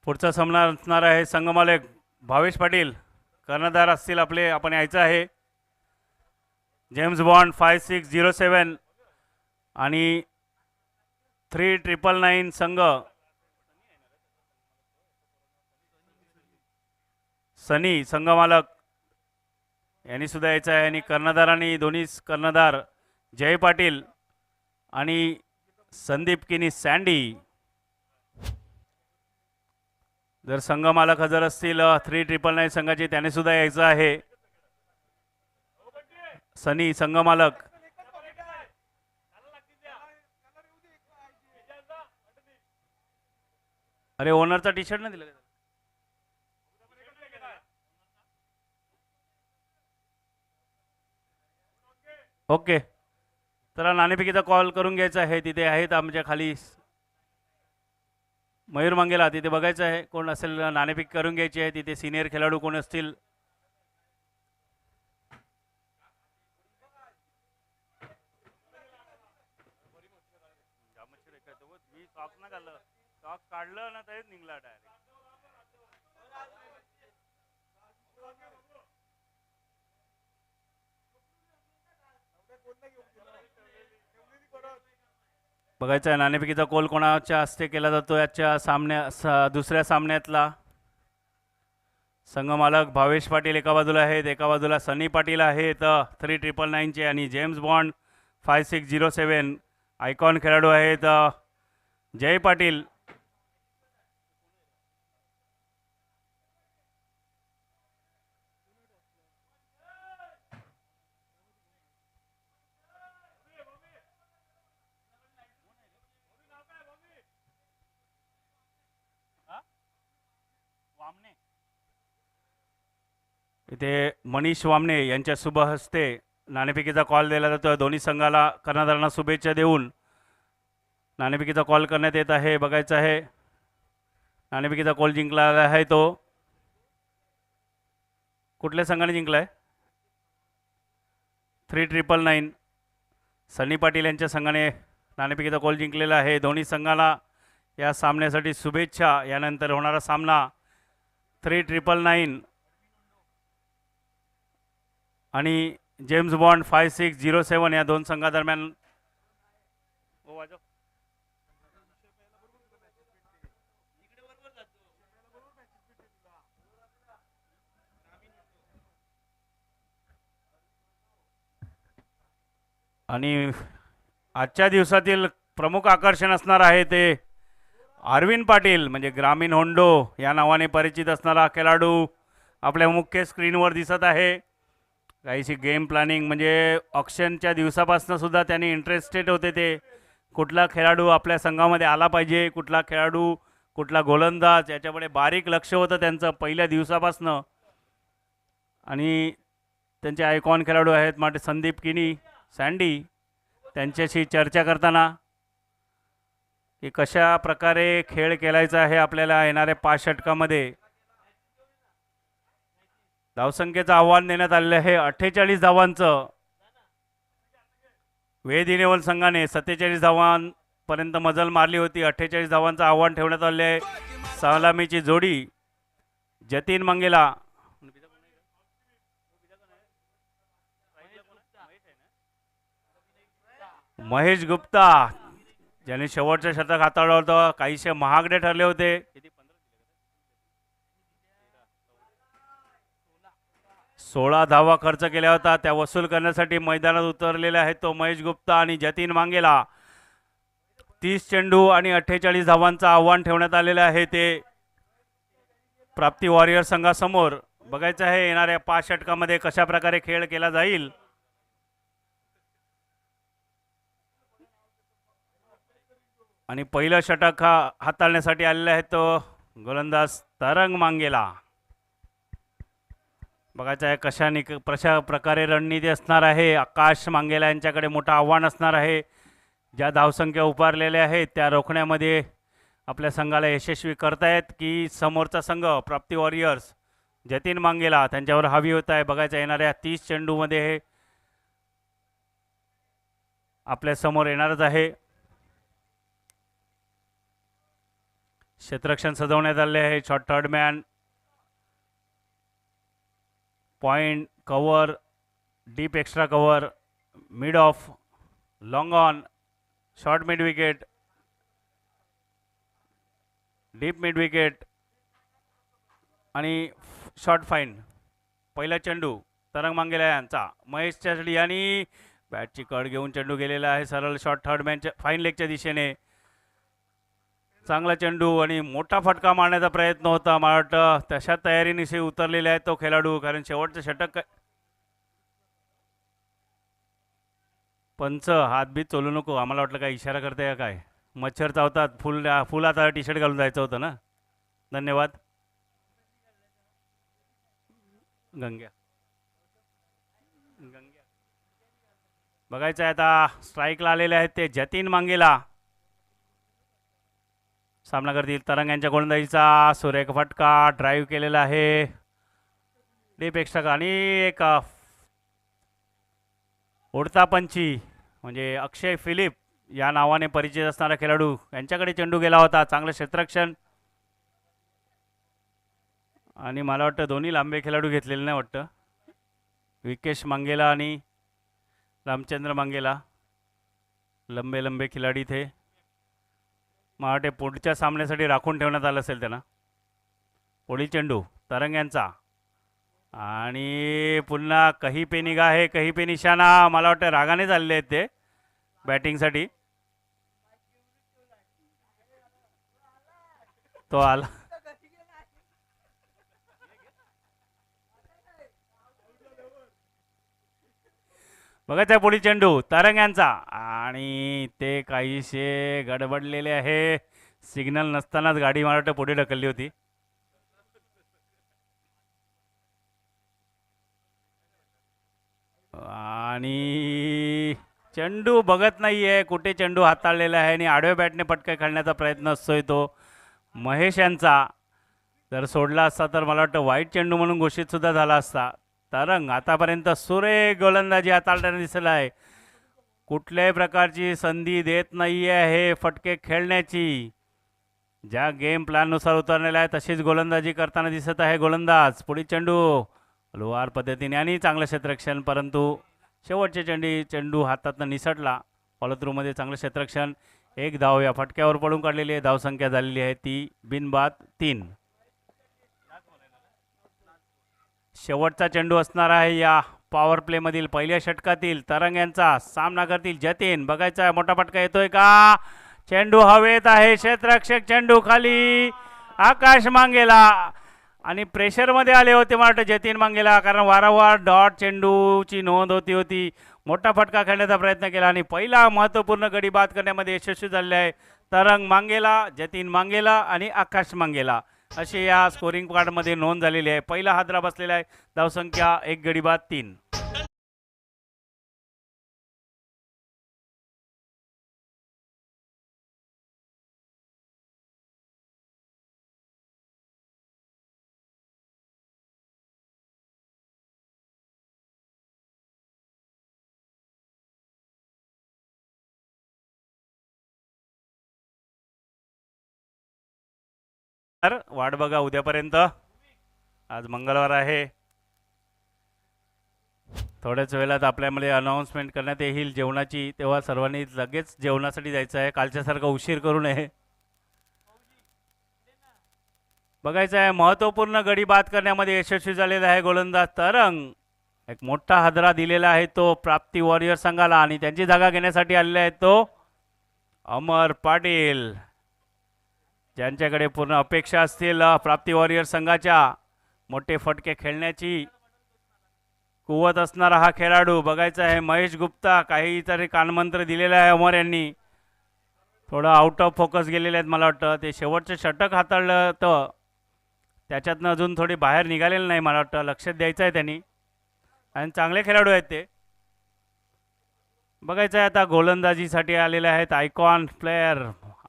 पुढचा सामना असणार आहे संघमालक भावेश पाटील कर्णधार असतील आपले. आपण यायचं आहे. जेम्स बॉन्ड 5607 आणि 3999 संघ. सनी संघमालक यांनी सुद्धा यायचं आहे. आणि कर्णधारांनी दोन्ही कर्णधार जय पाटील आणि संदीप किनी सँडी. जर संघ मालक हजर असतील 3999 संघाचे त्याने सुद्धा यायचं आहे. सनी संघ मालक. अरे ओनरचा टी शर्ट नाही दिला. ओके, तर नाणेफेकीचा कॉल करून घ्यायचा आहे. तिथे आहेत आमच्या खाली मयूर मंगेला. तिथे बघायचं आहे कोण असेल. नाणेफेक करून घ्यायची आहे. तिथे सिनियर खेळाडू कोण असतील. काढलं ना तरीच निघला डायरेक्ट. बघायचं आहे नाणेफेकीचा कॉल कोणाच्या हस्ते केला जातो. याच्या दुसऱ्या सामन्यातला संघमालक भावेश पाटील एका बाजूला आहेत. एका बाजूला सनी पाटील आहेत 3999 आणि जेम्स बॉन्ड 5607 आयकॉन खेळाडू आहेत जय पाटील. इथे मनीष वामने यांच्या शुभ हस्ते नाणेफेकीचा कॉल दिला जातो. दोन्ही संघाला कर्णधारांना शुभेच्छा देऊन नाणेफेकीचा कॉल करण्यात येत आहे. बघायचं आहे नाणेफेकीचा कॉल जिंकला आहे तो कुठल्या संघाने जिंकला आहे. 3999 सनी पाटील यांच्या संघाने नाणेफेकीचा कॉल जिंकलेला आहे. दोन्ही संघाला या सामन्यासाठी शुभेच्छा. यानंतर होणारा सामना 3999 आणि जेम्स बॉन्ड 5607 या दोन संघादरम्यान. आणि आजच्या दिवसातील प्रमुख आकर्षण असणार आहे ते अरविंद पाटील म्हणजे ग्रामीण होंडो या नावाने परिचित असणारा खेळाडू आपल्या मुख्य स्क्रीनवर दिसत आहे. काहीशी गेम प्लॅनिंग म्हणजे ऑक्शनच्या दिवसापासून सुद्धा त्यांनी इंटरेस्टेड होते. ते कुठला खेळाडू आपल्या संघामध्ये आला पाहिजे, कुठला खेळाडू, कुठला गोलंदाज याच्याकडे बारीक लक्ष होतं त्यांचं पहिल्या दिवसापासनं. आणि त्यांचे आयकॉन खेळाडू आहेत म्हणजे संदीप किनी सँडी. त्यांच्याशी चर्चा करताना की कशा प्रकारे खेळ खेळायचा आहे आपल्याला येणाऱ्या 5 षटकामध्ये. धावसंख्येचं आव्हान देण्यात आलेलं आहे 48 धावांचं. वेद इलेव्हन संघाने 47 धावांपर्यंत मजल मारली होती. 48 धावांचं आव्हान ठेवण्यात आले आहे. सलामीची जोडी जतीन मंगेला महेश गुप्ता ज्यांनी शेवटचं शतक हाताळलं होतं. काहीसे महागडे ठरले होते. 16 धावा खर्च केल्या होता. त्या वसूल करण्यासाठी मैदानात उतरलेले आहेत तो महेश गुप्ता आणि जतीन मांगेला. 30 चेंडू आणि 48 धावांचं आव्हान ठेवण्यात आलेलं आहे ते प्राप्ती वॉरियर संघासमोर. बघायचं आहे येणाऱ्या 5 षटकामध्ये कशा प्रकारे खेळ केला जाईल. आणि पहिलं षटक हाताळण्यासाठी आलेला आहे तो गोलंदाज तरंग मांगेला. बघायचं आहे कशा प्रकारे रणनीती असणार आहे. आकाश मांगेला यांच्याकडे मोठं आव्हान असणार आहे. ज्या धावसंख्या उभारलेल्या आहेत त्या रोखण्यामध्ये आपल्या संघाला यशस्वी करतायत की समोरचा संघ प्राप्ती वॉरियर्स जतीन मांगेला त्यांच्यावर हवी होत आहे. बघायचं येणाऱ्या 30 चेंडूमध्ये हे आपल्या समोर येणारच आहे. क्षेत्ररक्षण सजवण्यात आले आहे. Short third man, point, cover, deep extra cover, mid of, long on, short mid wicket, deep mid wicket आणि शॉर्ट फाईन. पहिला चेंडू तरंग मांगेला यांचा महेशच्या आणि बॅटची कड घेऊन चेंडू गेलेला आहे सरळ शॉर्ट थर्ड मॅनच्या फाईन लेगच्या दिशेने. चांगला चेंडू आणि मोठा फटका मारण्याचा प्रयत्न होता. मला वाटतं तशा तयारीनिशी उतरलेला आहे तो खेळाडू, कारण शेवटचं षटक पंच हातबीत चोलू नको. आम्हाला वाटलं काय इशारा करते का काय. मच्छर चावतात. फुलाचा टी शर्ट घालून जायचं होतं ना. धन्यवाद गंग्या. बघायचं आहे आता स्ट्राईकला आलेले आहेत ते जतीन मांगेला. सामना करतील तरंग यांच्या गोलंदाजीचा. सुरेख फटका ड्राईव्ह केलेला आहे डीप एक्स्ट्रा आणि एक उडता पंची म्हणजे अक्षय फिलिप या नावाने परिचित असणारा खेळाडू यांच्याकडे चेंडू गेला होता. चांगलं क्षेत्ररक्षण आणि मला वाटतं दोन्ही लांबे खेळाडू घेतलेले नाही वाटतं. विकेश मांगेला आणि रामचंद्र मांगेला लंबे लंबे खिलाडी थे. मला वाटते पुढच्या सामन्यासाठी राखून ठेवण्यात आलं असेल त्यांना. पुढील चेंडू तरंग यांचा आणि पुन्हा कही पे निगाह आहे कही पे निशाणा. मला वाटतं रागाने चालले आहेत ते बॅटिंगसाठी. तो आला. बघायचं पुढील चेंडू तरंग यांचा आणि ते काहीसे गडबडलेले आहे. सिग्नल नसतानाच गाडी मला वाटतं पुढे ढकलली होती. आणि चेंडू बघत नाहीये कुठे चेंडू हाताळलेला आहे आणि आडव्या बॅटने पटका खेळण्याचा प्रयत्न असतोय तो महेश यांचा. जर सोडला असता तर मला वाटतं वाईट चेंडू म्हणून घोषित सुद्धा झाला असता. तरंग आतापर्यंत सुरेख गोलंदाजी हाताळताना दिसला आहे. कुठल्याही प्रकारची संधी देत नाही आहे फटके खेळण्याची. ज्या गेम प्लॅननुसार उतरलेला आहे तशीच गोलंदाजी करताना दिसत आहे गोलंदाज. पुढील चेंडू लोहार पद्धतीने आणि चांगलं क्षेत्ररक्षण, परंतु शेवटचे चेंडू हातातनं निसटला. फॉलोथ्रूमध्ये चांगलं क्षेत्ररक्षण. एक धाव या फटक्यावर पडून काढलेली आहे. धावसंख्या झालेली आहे ती बिनबाद 3. शेवटचा चेंडू असणार आहे या पॉवर प्लेमधील पहिल्या षटकातील. तरंग यांचा सामना करतील जतीन. बघायचा आहे मोठा फटका येतोय का. चेंडू हवेत आहे. क्षेत्ररक्षक चेंडू खाली. आकाश मांगेला आणि प्रेशरमध्ये आले होते मला वाटतं जतीन मांगेला, कारण वारंवार डॉट चेंडूची नोंद होती. मोठा फटका खेळण्याचा प्रयत्न केला आणि पहिला महत्त्वपूर्ण गडी बाद करण्यामध्ये यशस्वी झाले आहे तरंग मांगेला, जतीन मांगेला आणि आकाश मांगेला अशी या स्कोरिंग कार्डमध्ये नोंद झालेली आहे. पहिला हादरा बसलेला आहे. धावसंख्या 1 गडी बाद 3. तर वाट बघा उद्यापर्यंत. आज मंगळवार आहे. थोड्याच वेळात आपल्यामध्ये अनाऊन्समेंट करण्यात येईल जेवणाची, तेव्हा सर्वांनी लगेच जेवणासाठी जायचं आहे. कालच्यासारखा उशीर करू नये. बघायचं आहे महत्त्वपूर्ण गडी बाद करण्यामध्ये यशस्वी झालेला आहे गोलंदाज तरंग. एक मोठा हादरा दिलेला आहे तो प्राप्ती वॉरियर संघाला आणि त्यांची जागा घेण्यासाठी आलेला आहे तो अमर पाटील, ज्यांच्याकडे पूर्ण अपेक्षा असतील प्राप्ती वॉरियर संघाच्या मोठे फटके खेळण्याची कुवत असणारा हा खेळाडू. बघायचा आहे महेश गुप्ता, काहीतरी कानमंत्र दिलेला आहे अमर यांनी. थोडं आउट ऑफ फोकस गेलेले आहेत मला वाटतं. ते शेवटचं षटक हाताळलं तर त्याच्यातनं अजून थोडी बाहेर निघालेलं नाही मला वाटतं. लक्ष द्यायचं आहे त्यांनी, आणि चांगले खेळाडू आहेत ते. बघायचं आहे आता गोलंदाजीसाठी आलेले आहेत आयकॉन प्लेयर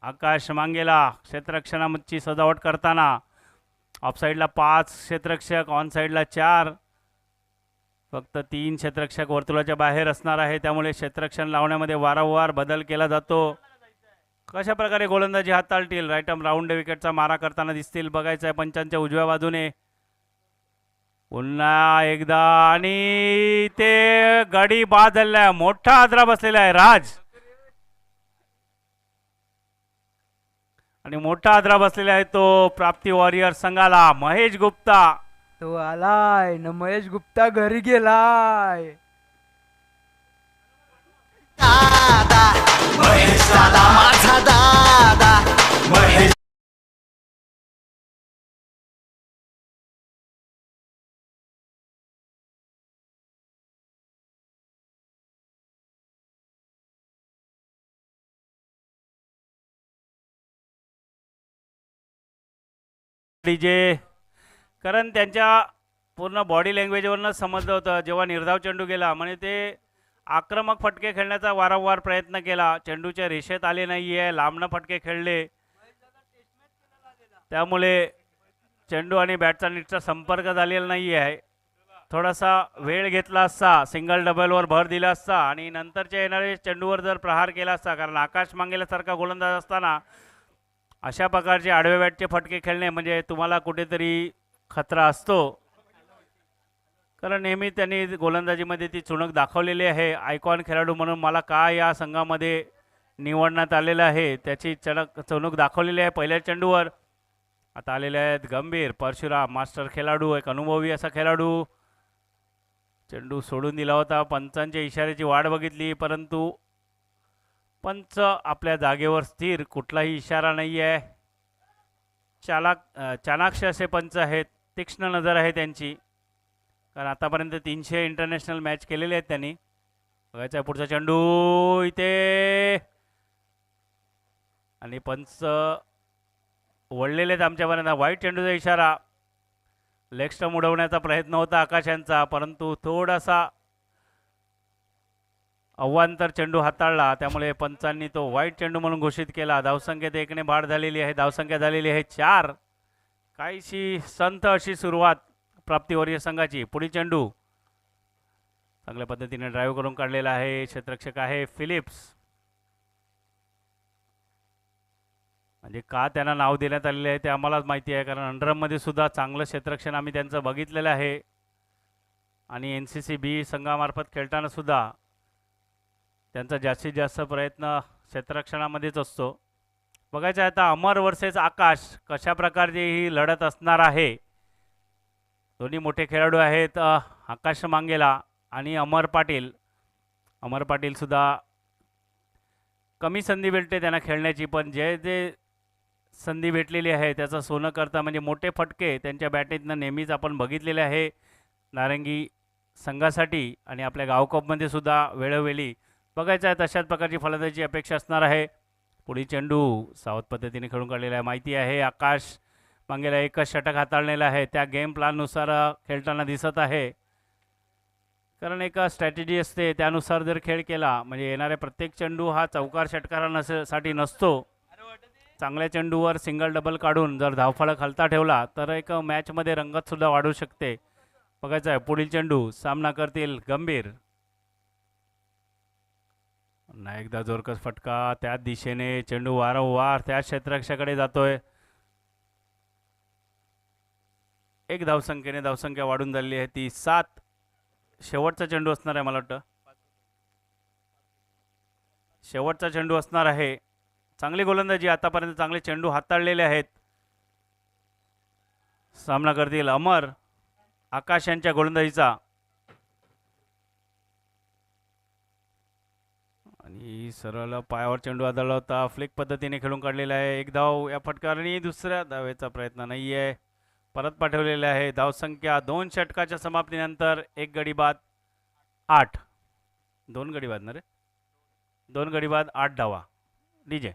आकाश मांगेला. क्षेत्ररक्षणाची सजावट करताना ऑफसाईडला 5 क्षेत्ररक्षक, ऑन साईडला 4. फक्त 3 क्षेत्ररक्षक वर्तुळाच्या बाहेर असणार आहे, त्यामुळे क्षेत्ररक्षण लावण्यामध्ये वारंवार बदल केला जातो. कशा प्रकारे गोलंदाजी हाताळतील, राईट आर्म राऊंड विकेटचा मारा करताना दिसतील. बघायचं आहे पंचांच्या उजव्या बाजूने पुन्हा एकदा, आणि ते गडी बाद झालेला आहे. मोठा आदरा बसलेला आहे राज, आणि मोठा आदरा बसलेला आहे तो प्राप्ती वॉरियर संघाला. महेश गुप्ता, तो आलाय न महेश गुप्ता घरी गेलाय. डीजे कारण त्यांच्या पूर्ण बॉडी लँग्वेजवरनं समजलं होतं जेव्हा निर्धाव चेंडू गेला, म्हणजे ते आक्रमक फटके खेळण्याचा वारंवार प्रयत्न केला. चेंडूच्या रेषेत आले नाही आहे, लांबनं फटके खेळले, त्यामुळे चेंडू आणि बॅटचा नीटचा संपर्क झालेला नाही आहे. थोडासा वेळ घेतला असता, सिंगल डबलवर भर दिला असता आणि नंतरच्या येणारे चेंडूवर जर प्रहार केला असता, कारण आकाश मांगेल्यासारखा गोलंदाज असताना अशा प्रकारचे आडव्या बॅटचे फटके खेळणे म्हणजे तुम्हाला कुठेतरी खतरा असतो. कारण नेहमी त्यांनी गोलंदाजीमध्ये ती चुणक दाखवलेली आहे. आयकॉन खेळाडू म्हणून मला का या संघामध्ये निवडण्यात आलेलं आहे त्याची चुणूक दाखवलेली आहे पहिल्या चेंडूवर. आता आलेले आहेत गंभीर, परशुराम, मास्टर खेळाडू, एक अनुभवी असा खेळाडू. चेंडू सोडून दिला होता, पंचांच्या इशाऱ्याची वाट बघितली, परंतु पंच आपल्या जागेवर स्थिर, कुठलाही इशारा नाही आहे. चाणाक्ष असे पंच आहेत, तीक्ष्ण नजर आहे त्यांची, कारण आतापर्यंत 300 इंटरनॅशनल मॅच केलेले आहेत त्यांनी. बघायचा आहे पुढचा चेंडू इथे, आणि पंच वळलेले आहेत आमच्यापर्यंत. वाईट चेंडूचा इशारा, लेग स्टंप उडवण्याचा प्रयत्न होता आकाश यांचा, परंतु थोडासा अवांतर चेंडू हाताळला, त्यामुळे पंचांनी तो वाईट चेंडू म्हणून घोषित केला. धावसंख्येत 1ने वाढ झालेली आहे, धावसंख्या झालेली आहे 4. काहीशी संथ अशी सुरुवात प्राप्ती वॉरियर संघाची. पुढील चेंडू चांगल्या पद्धतीने ड्राईव्ह करून काढलेला आहे, क्षेत्ररक्षक आहे फिलिप्स. म्हणजे का त्यांना नाव देण्यात आलेले आहे ते आम्हालाच माहिती आहे, कारण अंडरमध्ये सुद्धा चांगलं क्षेत्ररक्षण आम्ही त्यांचं बघितलेलं आहे, आणि NCCB संघामार्फत खेळताना सुद्धा त्यांचा जास्तीत जास्त प्रयत्न क्षेत्ररक्षणामध्येच असतो. बघायचं आहे आता अमर वर्सेस आकाश, कशा प्रकारची ही लढत असणार आहे. दोन्ही मोठे खेळाडू आहेत, आकाश मांगेला आणि अमर पाटील. अमर पाटील सुद्धा कमी संधी भेटते त्यांना खेळण्याची, पण जे संधी भेटलेली आहे त्याचं सोनं करता, म्हणजे मोठे फटके त्यांच्या बॅटीतनं नेहमीच आपण बघितलेले आहे नारंगी संघासाठी, आणि आपल्या गावकपमध्ये सुद्धा वेळोवेळी. बघायचं आहे तशाच प्रकारची फलंदाजी अपेक्षा असणार आहे. पुढील चेंडू सावध पद्धतीने खेळून काढलेला आहे. माहिती आहे आकाश मांगेला एकच षटक हाताळलेला आहे, त्या गेम प्लॅननुसार खेळताना दिसत आहे, कारण एक स्ट्रॅटेजी असते त्यानुसार जर खेळ केला म्हणजे येणारे प्रत्येक चेंडू हा चौकार षटकारांसाठी नसतो. चांगल्या चेंडूवर सिंगल डबल काढून जर धावफलक हलता ठेवला तर एक मॅचमध्ये रंगतसुद्धा वाढू शकते. बघायचं आहे पुढील चेंडू, सामना करतील गंभीर. पुन्हा एकदा जोरकस फटका त्याच दिशेने, चेंडू वारंवार त्याच क्षेत्ररक्षकाकडे जातोय. एक धावसंख्या वाढून झालेली आहे ती 7. शेवटचा चेंडू असणार आहे, मला वाटतं शेवटचा चेंडू असणार आहे. चांगली गोलंदाजी, आतापर्यंत चांगले चेंडू हाताळलेले आहेत. सामना करतील अमर आकाश यांच्या गोलंदाजीचा. आणि सरळ पायावर चेंडू आदळला होता. फ्लिक पद्धतीने खेळून काढलेला आहे. एक धाव या फटकाराने. दुसऱ्या धावेचा प्रयत्न नाही आहे. परत पाठवलेले आहे. धावसंख्या 2 षटकाच्या समाप्तीनंतर 1 गडी बाद 8. 2 गडी बाद ना रे, 2 गडी बाद 8 धावा. डीजे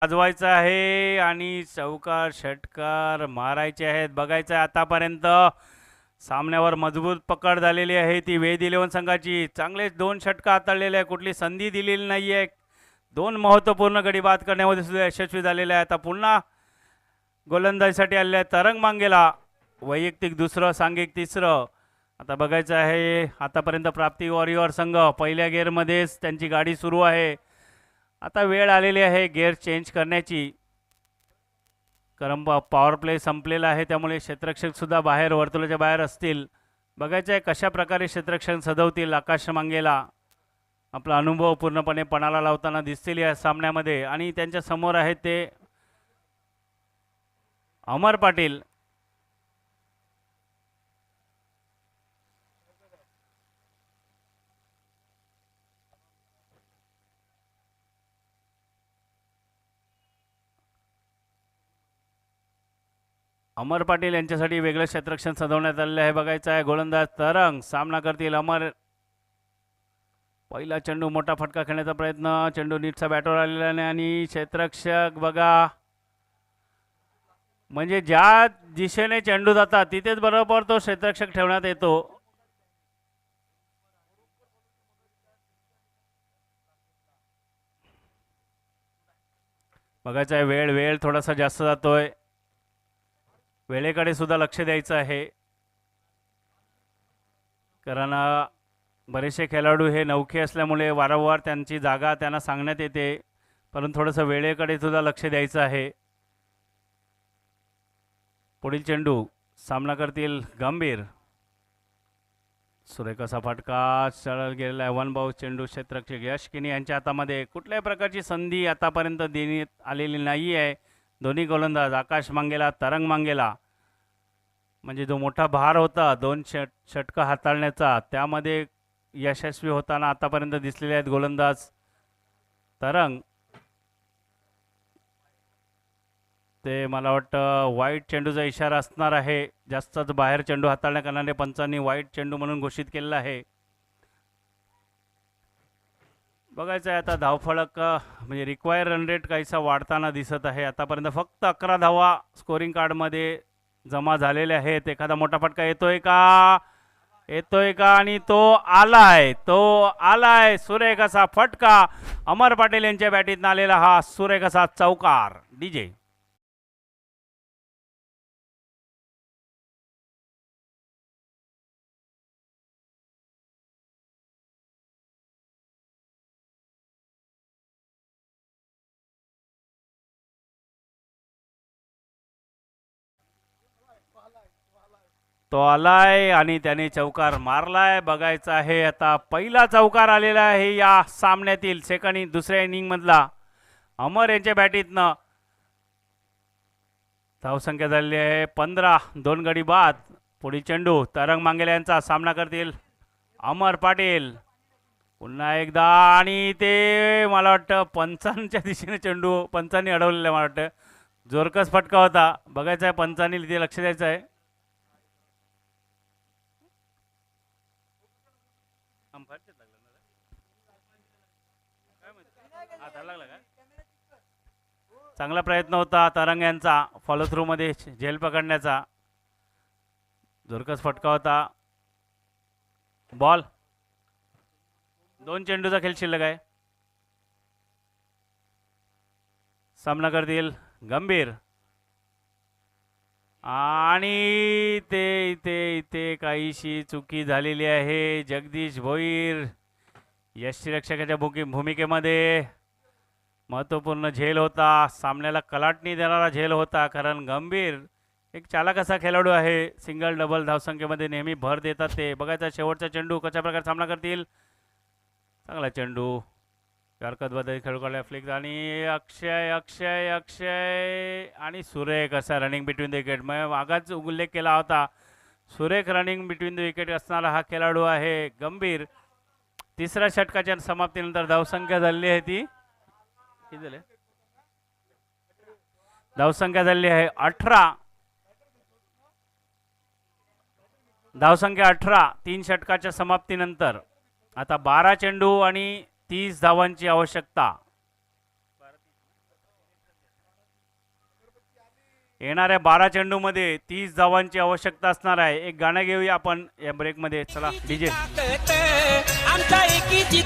वाजवायचं आहे आणि चौकार षटकार मारायचे आहेत. बघायचं आहे आतापर्यंत सामन्यावर मजबूत पकड झालेली आहे ती वेद 11 संघाची. चांगलेच 2 षटका हाताळलेले आहे. कुठली संधी दिलेली नाही आहे. 2 महत्त्वपूर्ण गडी बाद करण्यामध्ये सुद्धा यशस्वी झालेले आहे. आता पुन्हा गोलंदाजीसाठी आलेले आहे तरंग मांगेला. वैयक्तिक दुसरं, सांघिक तिसरं. आता बघायचं आहे आतापर्यंत प्राप्ती वॉरियर संघ पहिल्या गेअरमध्येच त्यांची गाडी सुरू आहे. आता वेळ आलेली आहे गेअर चेंज करण्याची, कारण पॉवर प्ले संपलेला आहे. त्यामुळे क्षेत्ररक्षकसुद्धा बाहेर, वर्तुळाच्या बाहेर असतील. बघायचं आहे कशा प्रकारे क्षेत्ररक्षक सजवतील. आकाश मांगेला आपला अनुभव पूर्णपणे पणाला लावताना दिसतील या सामन्यामध्ये. आणि त्यांच्या समोर आहेत ते अमर पाटील. अमर पाटील यांच्यासाठी वेगळं क्षेत्ररक्षण सजवण्यात आलेलं आहे. बघायचं आहे गोलंदाज तरंग सामना करतील अमर. पहिला चेंडू, मोठा फटका खेळण्याचा प्रयत्न. चेंडू नीटचा बॅटवर आलेला नाही आणि क्षेत्ररक्षक बघा, म्हणजे ज्या दिशेने चेंडू जातात तिथेच बरोबर तो क्षेत्ररक्षक ठेवण्यात येतो. बघायचं आहे वेळ थोडासा जास्त जातोय. वेळेकडे सुद्धा लक्ष द्यायचं आहे, कारण बरेचसे खेळाडू हे नौखे असल्यामुळे वारंवार त्यांची जागा त्यांना सांगण्यात येते, परंतु थोडंसं वेळेकडे सुद्धा लक्ष द्यायचं आहे. पुढील चेंडू सामना करतील गंभीर. सुरेख असा फटका सरळ गेलेला आहे. 1 बाउंस चेंडू. क्षेत्ररक्षक यश किनी यांच्या हातामध्ये. कुठल्याही प्रकारची संधी आतापर्यंत देण्यात आलेली नाही आहे. दोन्ही गोलंदाज आकाश मांगेला, तरंग मांगेला, म्हणजे जो मोठा भार होता 2 षटकं हाताळण्याचा, त्यामध्ये यशस्वी होताना आतापर्यंत दिसलेले आहेत गोलंदाज तरंग. ते मला वाटतं वाईट चेंडूचा इशारा असणार आहे. जास्तच बाहेर चेंडू हाताळण्याकारणाने पंचांनी वाईट चेंडू म्हणून घोषित केलेला आहे. बघायचं आहे आता धावफलक, म्हणजे रिक्वायर रन रेट काहीसा वाढताना दिसत आहे. आतापर्यंत फक्त 11 धावा स्कोरिंग कार्डमध्ये जमा झालेल्या आहेत. एखादा मोठा फटका येतोय का, आणि तो आलाय. सुरेख असा फटका अमर पाटील यांच्या बॅटीत आलेला हा सुरेख असा चौकार. डीजे तो आलाय आणि त्याने चौकार मारलाय. बघायचं आहे आता पहिला चौकार आलेला आहे या सामन्यातील दुसऱ्या इनिंग मधला अमर यांच्या बॅटीतनं. धावसंख्या झालेली आहे 15. 2 गडी बाद. पुढील चेंडू तरंग मांगेला यांचा. सामना करतील अमर पाटील पुन्हा एकदा, आणि ते मला वाटतं पंचांच्या दिशेने चेंडू पंचांनी अडवलेला. मला वाटतं जोरकस फटका होता. बघायचं आहे पंचांनी तिथे लक्ष द्यायचं आहे. चांगला प्रयत्न होता तरंग यांचा फॉलो थ्रू मध्ये झेल पकडण्याचा. जोरकस फटका होता. बॉल. 2 चेंडूचा खेळ शिल्लक आहे. सामना करतील गंभीर, आणि इथे काहीशी चुकी झालेली आहे. जगदीश भोईर यष्टीरक्षकाच्या भूमिकेमध्ये महत्त्वपूर्ण झेल होता, सामन्याला कलाटणी देणारा झेल होता, कारण गंभीर एक चालक असा खेळाडू आहे. सिंगल डबल धावसंख्येमध्ये नेहमी भर देतात ते. बघायचा शेवटचा चेंडू कशा प्रकारे सामना करतील. चांगला चेंडू हरकतबद्दल खेळू काढला फ्लिक आणि अक्षय अक्षय अक्षय आणि सुरेख असा रनिंग बिटवीन द विकेट. मग मागाच उल्लेख केला होता, सुरेख रनिंग बिटवीन द विकेट असणारा हा खेळाडू आहे गंभीर. तिसऱ्या षटकाच्या समाप्तीनंतर धावसंख्या झाली आहे ती किती झाले, धावसंख्या झाली आहे 18. धावसंख्या 18 तीन षटकाच्या समाप्तीनंतर. आता 12 चेंडू आणि 30 धावांची आवश्यकता. येणाऱ्या 12 चेंडूमध्ये 30 धावांची आवश्यकता असणार आहे. एक गाणं घेऊया आपण या ब्रेकमध्ये. चला डीजे. आमच्या एकीची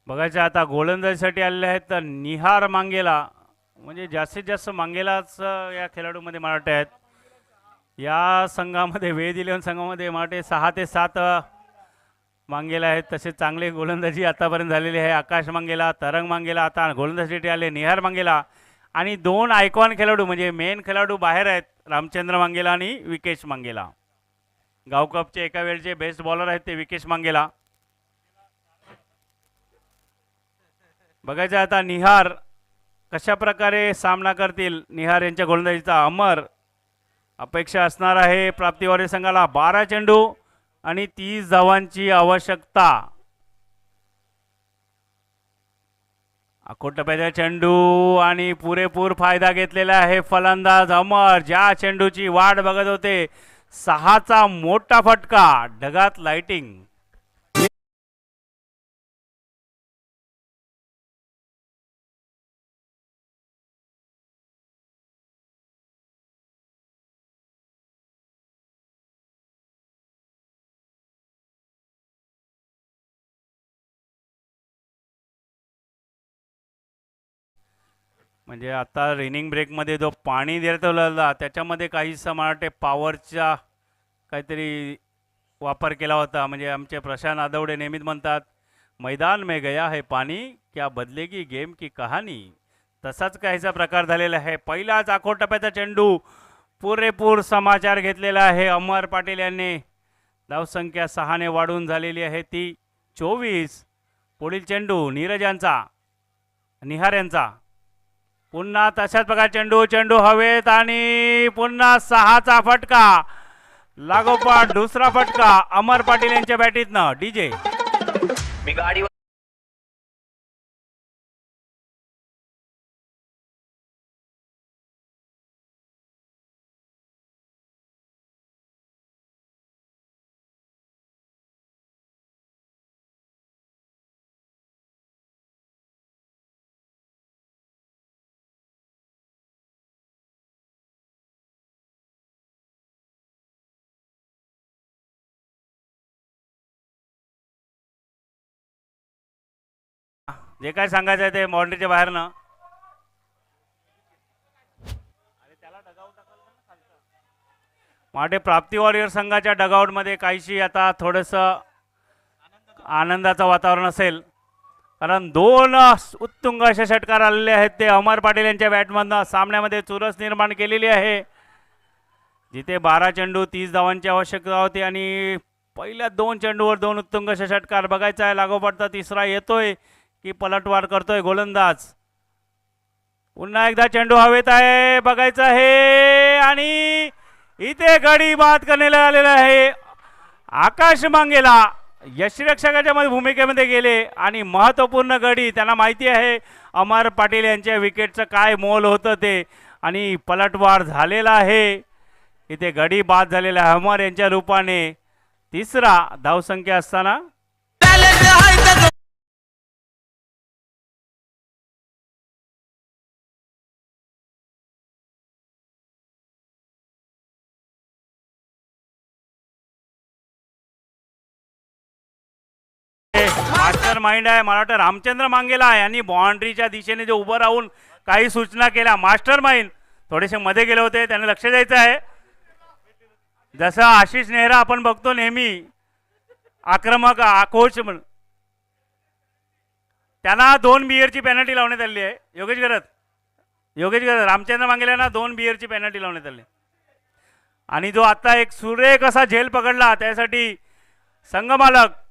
बघायचं आता गोलंदाजीसाठी आलेले आहेत तर निहार मांगेला, म्हणजे जास्तीत जास्त मांगेलाच या खेळाडूमध्ये मराठे आहेत. या संघामध्ये वेद 11 संघामध्ये मराठे 6 ते 7 मांगेला आहेत. तसे चांगले गोलंदाजी आतापर्यंत झालेली आहे. आकाश मांगेला, तरंग मांगेला, आता गोलंदाजीसाठी आले निहार मांगेला. आणि 2 आयकॉन खेळाडू म्हणजे मेन खेळाडू बाहेर आहेत, रामचंद्र मांगेला आणि विकेश मांगेला. गावकपचे एका वेळचे बेस्ट बॉलर आहेत ते विकेश मांगेला. बघायचं आता निहार कशा प्रकारे सामना करतील. निहार यांच्या गोलंदाजीचा अमर अपेक्षा असणार आहे प्राप्तिवारी संघाला. 12 चेंडू आणि 30 धावांची आवश्यकता. अकोटप्याचा चेंडू आणि पुरेपूर फायदा घेतलेला आहे फलंदाज अमर. ज्या चेंडूची वाट बघत होते, 6चा मोठा फटका, ढगात लाइटिंग. म्हणजे आता रेनिंग ब्रेकमध्ये जो पाणी देतवला त्याच्यामध्ये काहीसा मराठे पॉवरचा काहीतरी वापर केला होता. म्हणजे आमचे प्रशांत आदवडे नेहमीच म्हणतात, मैदान में गया है पाणी, क्या बदलेगी गेम की कहाणी. तसाच काहीसा प्रकार झालेला आहे. पहिलाच आखो टप्प्याचा चेंडू, पुरेपूर समाचार घेतलेला आहे अमर पाटील यांनी. धावसंख्या 6ने वाढून झालेली आहे ती 24. पुढील चेंडू नीरज यांचा, निहार यांचा. पुन्हा तशाच प्रकार चेंडू हवेत आणि पुन्हा 6चा फटका, लागोपाठ दुसरा फटका अमर पाटील यांच्या बॅटीतनं. डीजे. जे काय सांगायचं आहे ते बाउंड्रीच्या बाहेरनं. माटे प्राप्ती वॉरियर संघाच्या डगआउटमध्ये काहीशी आता थोडंसं आनंदाचं वातावरण असेल, कारण 2 उत्तुंग असे षटकार आलेले आहेत ते अमर पाटील यांच्या बॅटमधनं. सामन्यामध्ये चुरस निर्माण केलेली आहे. जिथे 12 चेंडू 30 धावांची आवश्यकता होती आणि पहिल्या 2 चेंडूवर 2 उत्तुंग असे षटकार. बघायचा आहे लागोपाठचा तिसरा येतोय की पलटवार करतोय गोलंदाज. पुन्हा एकदा चेंडू हवेत आहे, बघायचं आहे आणि इथे गडी बाद करण्याला आलेला आहे. आकाश मांगेला यष्टिरक्षकाच्या भूमिकेमध्ये गेले आणि महत्त्वपूर्ण गडी, त्यांना माहिती आहे अमर पाटील यांच्या विकेटचं काय मोल होतं ते, आणि पलटवार झालेला आहे. इथे गडी बाद झालेला आहे अमर यांच्या रूपाने. तिसरा धावसंख्या असताना मास्टर माइंड आहे, मला वाटतं रामचंद्र मांगेला यांनी बाउंड्रीच्या दिशेने जे उभं राहून काही सूचना केल्या. मास्टर माइंड थोडेसे मध्ये गेले होते, त्यांना लक्ष द्यायचं आहे. जसं आशिष नेहरा आपण बघतो नेहमी आक्रमक कोच म्हणून, त्यांना 2 बियरची पेनल्टी लावण्यात आली आहे. योगेश गरत रामचंद्र मांगेल्यांना 2 बियरची पेनल्टी लावण्यात आली. आणि जो आता एक सुरेख असा झेल पकडला त्यासाठी संघमालक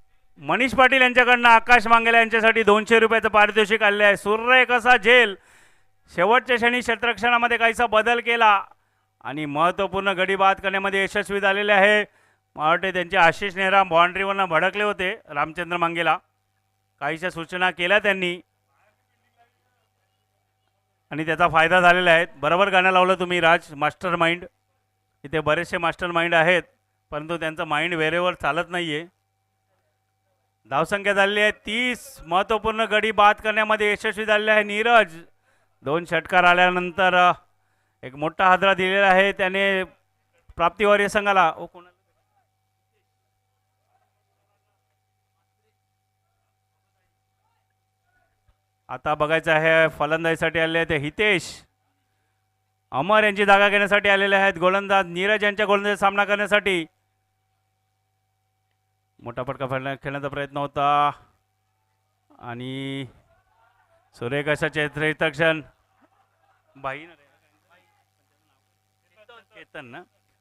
मनीष पाटील यांच्याकडनं आकाश मांगेला यांच्यासाठी 200 रुपयाचं पारितोषिक आले आहे. सुरेख असा झेल, शेवटच्या क्षणी क्षेत्ररक्षणामध्ये काहीसा बदल केला आणि महत्त्वपूर्ण गडी बाद करण्यामध्ये यशस्वी झालेले आहे. मला वाटते त्यांचे आशिष नेहरा बाउंड्रीवरनं भडकले होते. रामचंद्र मांगेला काहीशा सूचना केल्या त्यांनी आणि त्याचा फायदा झालेला आहे. बरोबर गाणं लावलं तुम्ही राज. मास्टर माइंड, इथे बरेचसे मास्टर माइंड आहेत परंतु त्यांचं माइंड वेळेवर चालत नाही आहे. धावसंख्या झालेली आहे 30. महत्त्वपूर्ण गडी बाद करण्यामध्ये यशस्वी झालेले आहे नीरज. 2 षटकार आल्यानंतर एक मोठा हादरा दिलेला आहे त्याने प्राप्तिवार्य संघाला. आता बघायचं आहे फलंदाजीसाठी आलेले ते हितेश अमर यांची जागा घेण्यासाठी आलेले आहेत. गोलंदाज नीरज यांच्या गोलंदाजी सामना करण्यासाठी मोठा फटका खेळण्याचा प्रयत्न होता आणि सुरेख अशा क्षेत्ररक्षण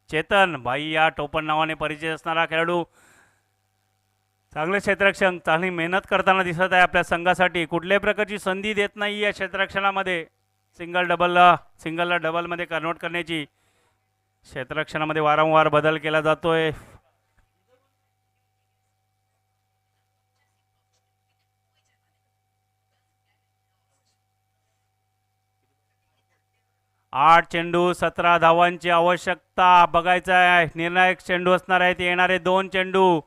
चेतन भाई या टोपण नावाने परिचय असणारा खेळाडू, चांगले क्षेत्ररक्षण, चांगली मेहनत करताना दिसत आहे आपल्या संघासाठी. कुठल्याही प्रकारची संधी देत नाही या क्षेत्ररक्षणामध्ये. सिंगलला डबलमध्ये कन्वर्ट करण्याची क्षेत्ररक्षणामध्ये वारंवार बदल केला जातोय. आठ चेंडू 17 धावांची आवश्यकता. बघायचं आहे निर्णायक चेंडू असणार आहेत येणारे 2 चेंडू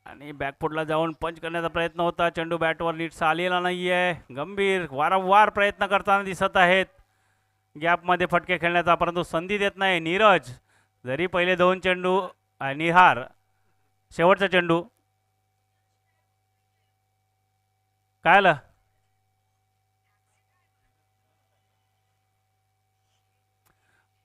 आणि बॅकफुटला जाऊन पंच करण्याचा प्रयत्न होता. चेंडू बॅटवर नीट आलेला नाहीये. गंभीर वारंवार प्रयत्न करताना दिसत आहेत गॅपमध्ये फटके खेळण्याचा परंतु संधी देत नाही नीरज. जरी पहिले 2 चेंडू निहार, शेवटचा चेंडू काय आलं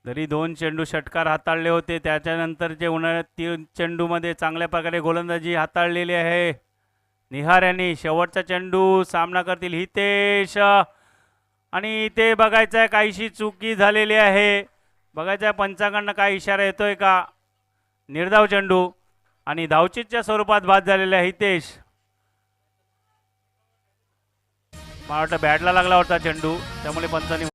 जरी 2 चेंडू षटकार हाताळले होते त्याच्यानंतर जे उन्हाळ्यात 3 चेंडूमध्ये चांगल्या प्रकारे गोलंदाजी हाताळलेली आहे निहार यांनी. शेवटचा चेंडू सामना करतील हितेश आणि ते बघायचं आहे काहीशी चुकी झालेली आहे. बघायचं आहे पंचांकडनं काय इशारा येतोय का. निर्धाव चेंडू आणि धावचीच्या स्वरूपात बाद झालेला हितेश. मला वाटतं बॅटला लागला होता चेंडू त्यामुळे पंचांनी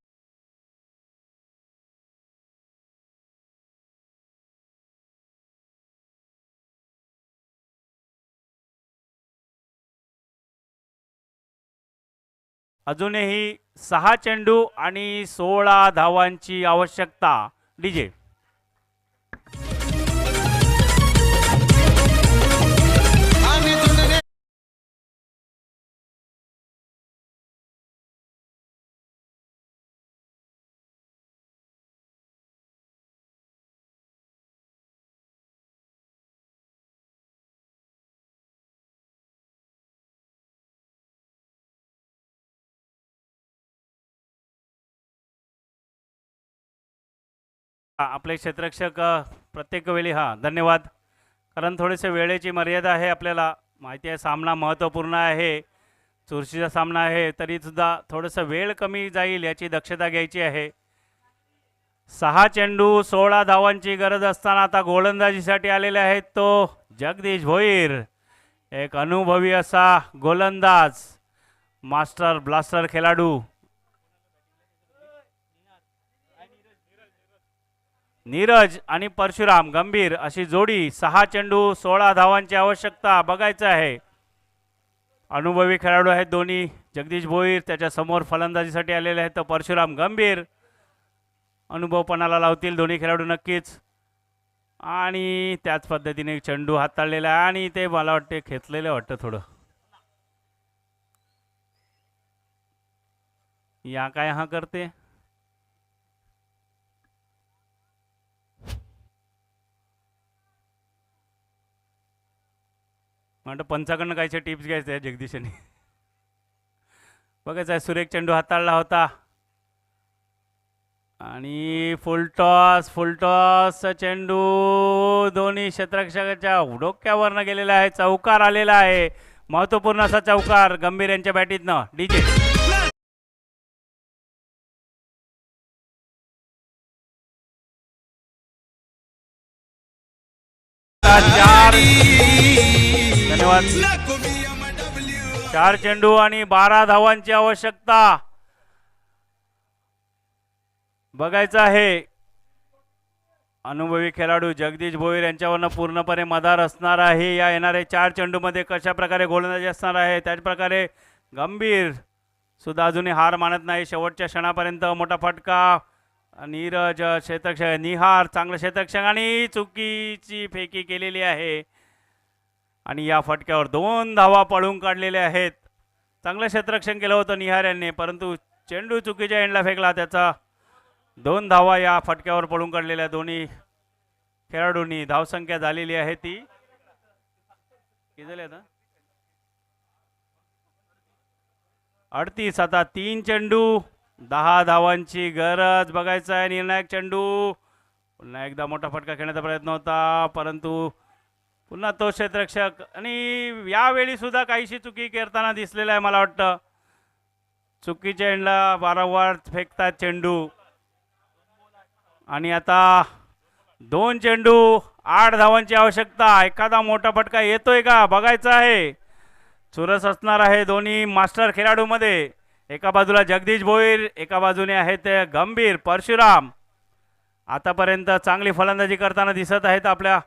अजूनही 6 चेंडू आणि 16 धावांची आवश्यकता. डीजे आपले क्षेत्ररक्षक प्रत्येक वेळी धन्यवाद. कारण थोडेसे वेळेची मर्यादा आहे. आपल्याला माहिती आहे सामना महत्त्वपूर्ण आहे, चुरशीचा सामना आहे, तरीसुद्धा थोडंसं वेळ कमी जाईल याची दक्षता घ्यायची आहे. 6 चेंडू 16 धावांची गरज असताना आता गोलंदाजीसाठी आलेले आहेत तो जगदीश भोईर. एक अनुभवी असा गोलंदाज, मास्टर ब्लास्टर खेळाडू नीरज आणि परशुराम गंभीर अशी जोडी. 6 चेंडू 16 धावांची आवश्यकता. बघायचं आहे अनुभवी खेळाडू आहेत दोन्ही. जगदीश भोईर त्याच्या समोर फलंदाजीसाठी आलेले आहेत तर परशुराम गंभीर. अनुभवपणाला लावतील दोन्ही खेळाडू नक्कीच. आणि त्याच पद्धतीने चेंडू हाताळलेला आहे आणि ते मला वाटते खेचलेलं वाटतं थोडं. या काय हा करते. म्हणतो पंचाकडनं काहीच्या टिप्स घ्यायचं आहे जगदीशने. बघायचं आहे सुरेख चेंडू हाताळला होता आणि फुलटॉस चेंडू दोन्ही क्षेत्ररक्षकाच्या डोक्यावरनं गेलेला आहे. चौकार आलेला आहे, महत्वपूर्ण असा चौकार गंभीर यांच्या बॅटीतनं. डीजे चार, धन्यवाद. 4 चेंडू आणि 12 धावांची आवश्यकता. बघायचं आहे अनुभवी खेळाडू जगदीश भोईर यांच्यावरनं पूर्णपणे मदार असणार आहे. या येणारे 4 चेंडूमध्ये कशा प्रकारे गोलंदाजी असणार आहे. त्याचप्रकारे गंभीर सुद्धा अजूनही हार मानत नाही. शेवटच्या क्षणापर्यंत मोठा फटका. नीरज क्षेत्ररक्षक, निहार चांगलं क्षेत्ररक्षक आणि चुकीची फेकी केलेली आहे आणि या फटक्यावर 2 धावा पळून काढलेल्या आहेत. चांगलं क्षेत्ररक्षण केलं होतं निहार यांनी, परंतु चेंडू चुकीच्या एंडला फेकला. त्याचा 2 धावा या फटक्यावर पळून काढलेल्या दोन्ही खेळाडूंनी. धावसंख्या झालेली आहे ती किती झाली आता 38. आता 3 चेंडू 10 धावांची गरज. बघायचं आहे निर्णायक चेंडू. पुन्हा एकदा मोठा फटका खेळण्याचा प्रयत्न होता, परंतु पुन्हा तो क्षेत्ररक्षक आणि यावेळी सुद्धा काहीशी चुकी करताना दिसलेला आहे. मला वाटतं चुकीच्या एंडला वारंवार फेकतात चेंडू. आणि आता 2 चेंडू 8 धावांची आवश्यकता. एखादा मोठा फटका येतोय का बघायचं आहे. चुरस असणार आहे दोन्ही मास्टर खेळाडूमध्ये. एका बाजूला जगदीश भोईर, एका बाजूने आहे ते गंभीर परशुराम. आतापर्यंत चांगली फलंदाजी करताना दिसत आहेत. आपल्या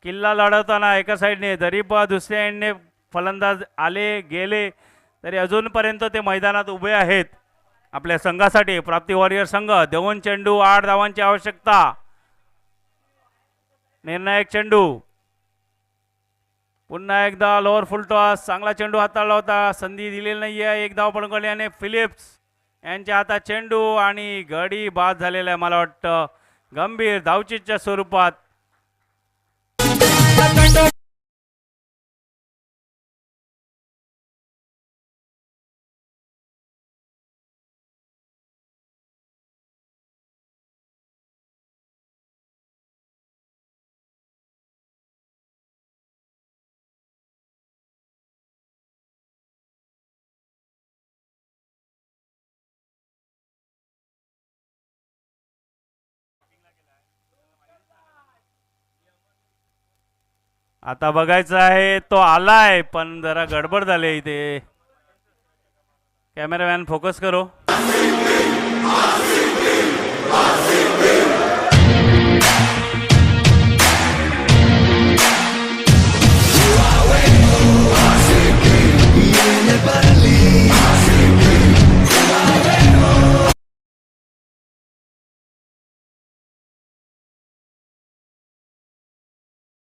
किल्ला लढवताना एका साईडने जरी दुसऱ्या एंडने फलंदाज आले गेले तरी अजूनपर्यंत ते मैदानात उभे आहेत आपल्या संघासाठी. प्राप्ती वॉरियर संघ 2 चेंडू 8 धावांची आवश्यकता. निर्णायक चेंडू. पुन्हा एकदा लोअर फुल टॉस. चांगला चेंडू हाताळला होता, संधी दिलेली नाही आहे. 1 धाव पडून काढली आणि फिलिप्स यांच्या हातात चेंडू आणि गडी बाद झालेला आहे. मला वाटतं गंभीर धावचीच्या स्वरूपात. आता बघायचं आहे तो आलाय, पण जरा गडबड झाली इथे. कॅमेरामॅन फोकस करो.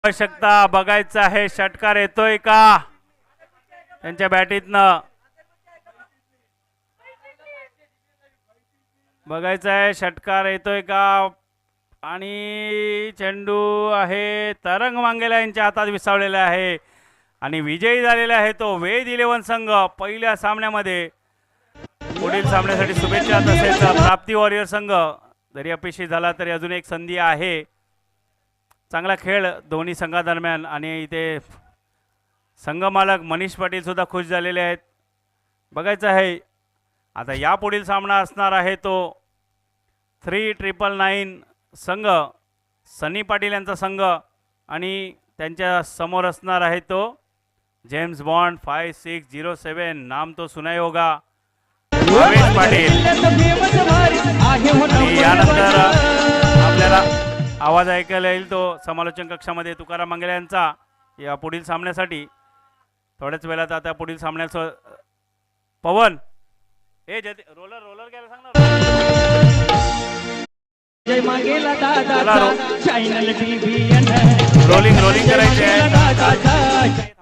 आवश्यकता. बघायचं आहे षटकार येतोय का त्यांच्या बॅटीतनं. बघायचं आहे षटकार येतोय का. आणि चेंडू आहे तरंग मांगेला यांच्या हातात विसावलेला आहे आणि विजयी झालेला आहे तो वेद 11 संघ पहिल्या सामन्यामध्ये. पुढील सामन्यासाठी शुभेच्छा. तसेच प्राप्ती वॉरियर संघ जरी अपयशी झाला तरी अजून एक संधी आहे. चांगला खेळ दोन्ही संघादरम्यान आणि इथे संघमालक मनीष पाटील सुद्धा खुश झालेले आहेत. बघायचं आहे आता या पुढील सामना असणार आहे तो 3999 संघ सनी पाटील यांचा संघ आणि त्यांच्या समोर असणार आहे तो जेम्स बॉन्ड 5607. नाम तो सुनाई होगा रमेश पाटील. आणि यानंतर आपल्याला आवाज ऐकायला येईल तो समालोचन कक्षामध्ये तुकाराम मंगेले यांचा या पुढील सामन्यासाठी. थोड्याच वेळात आता पुढील सामन्याचं पवन हे रोलर घ्यायला सांग ना. जय मागेला चला, दादा चॅनल टीव्ही रोलिंग करायची आहे. दादा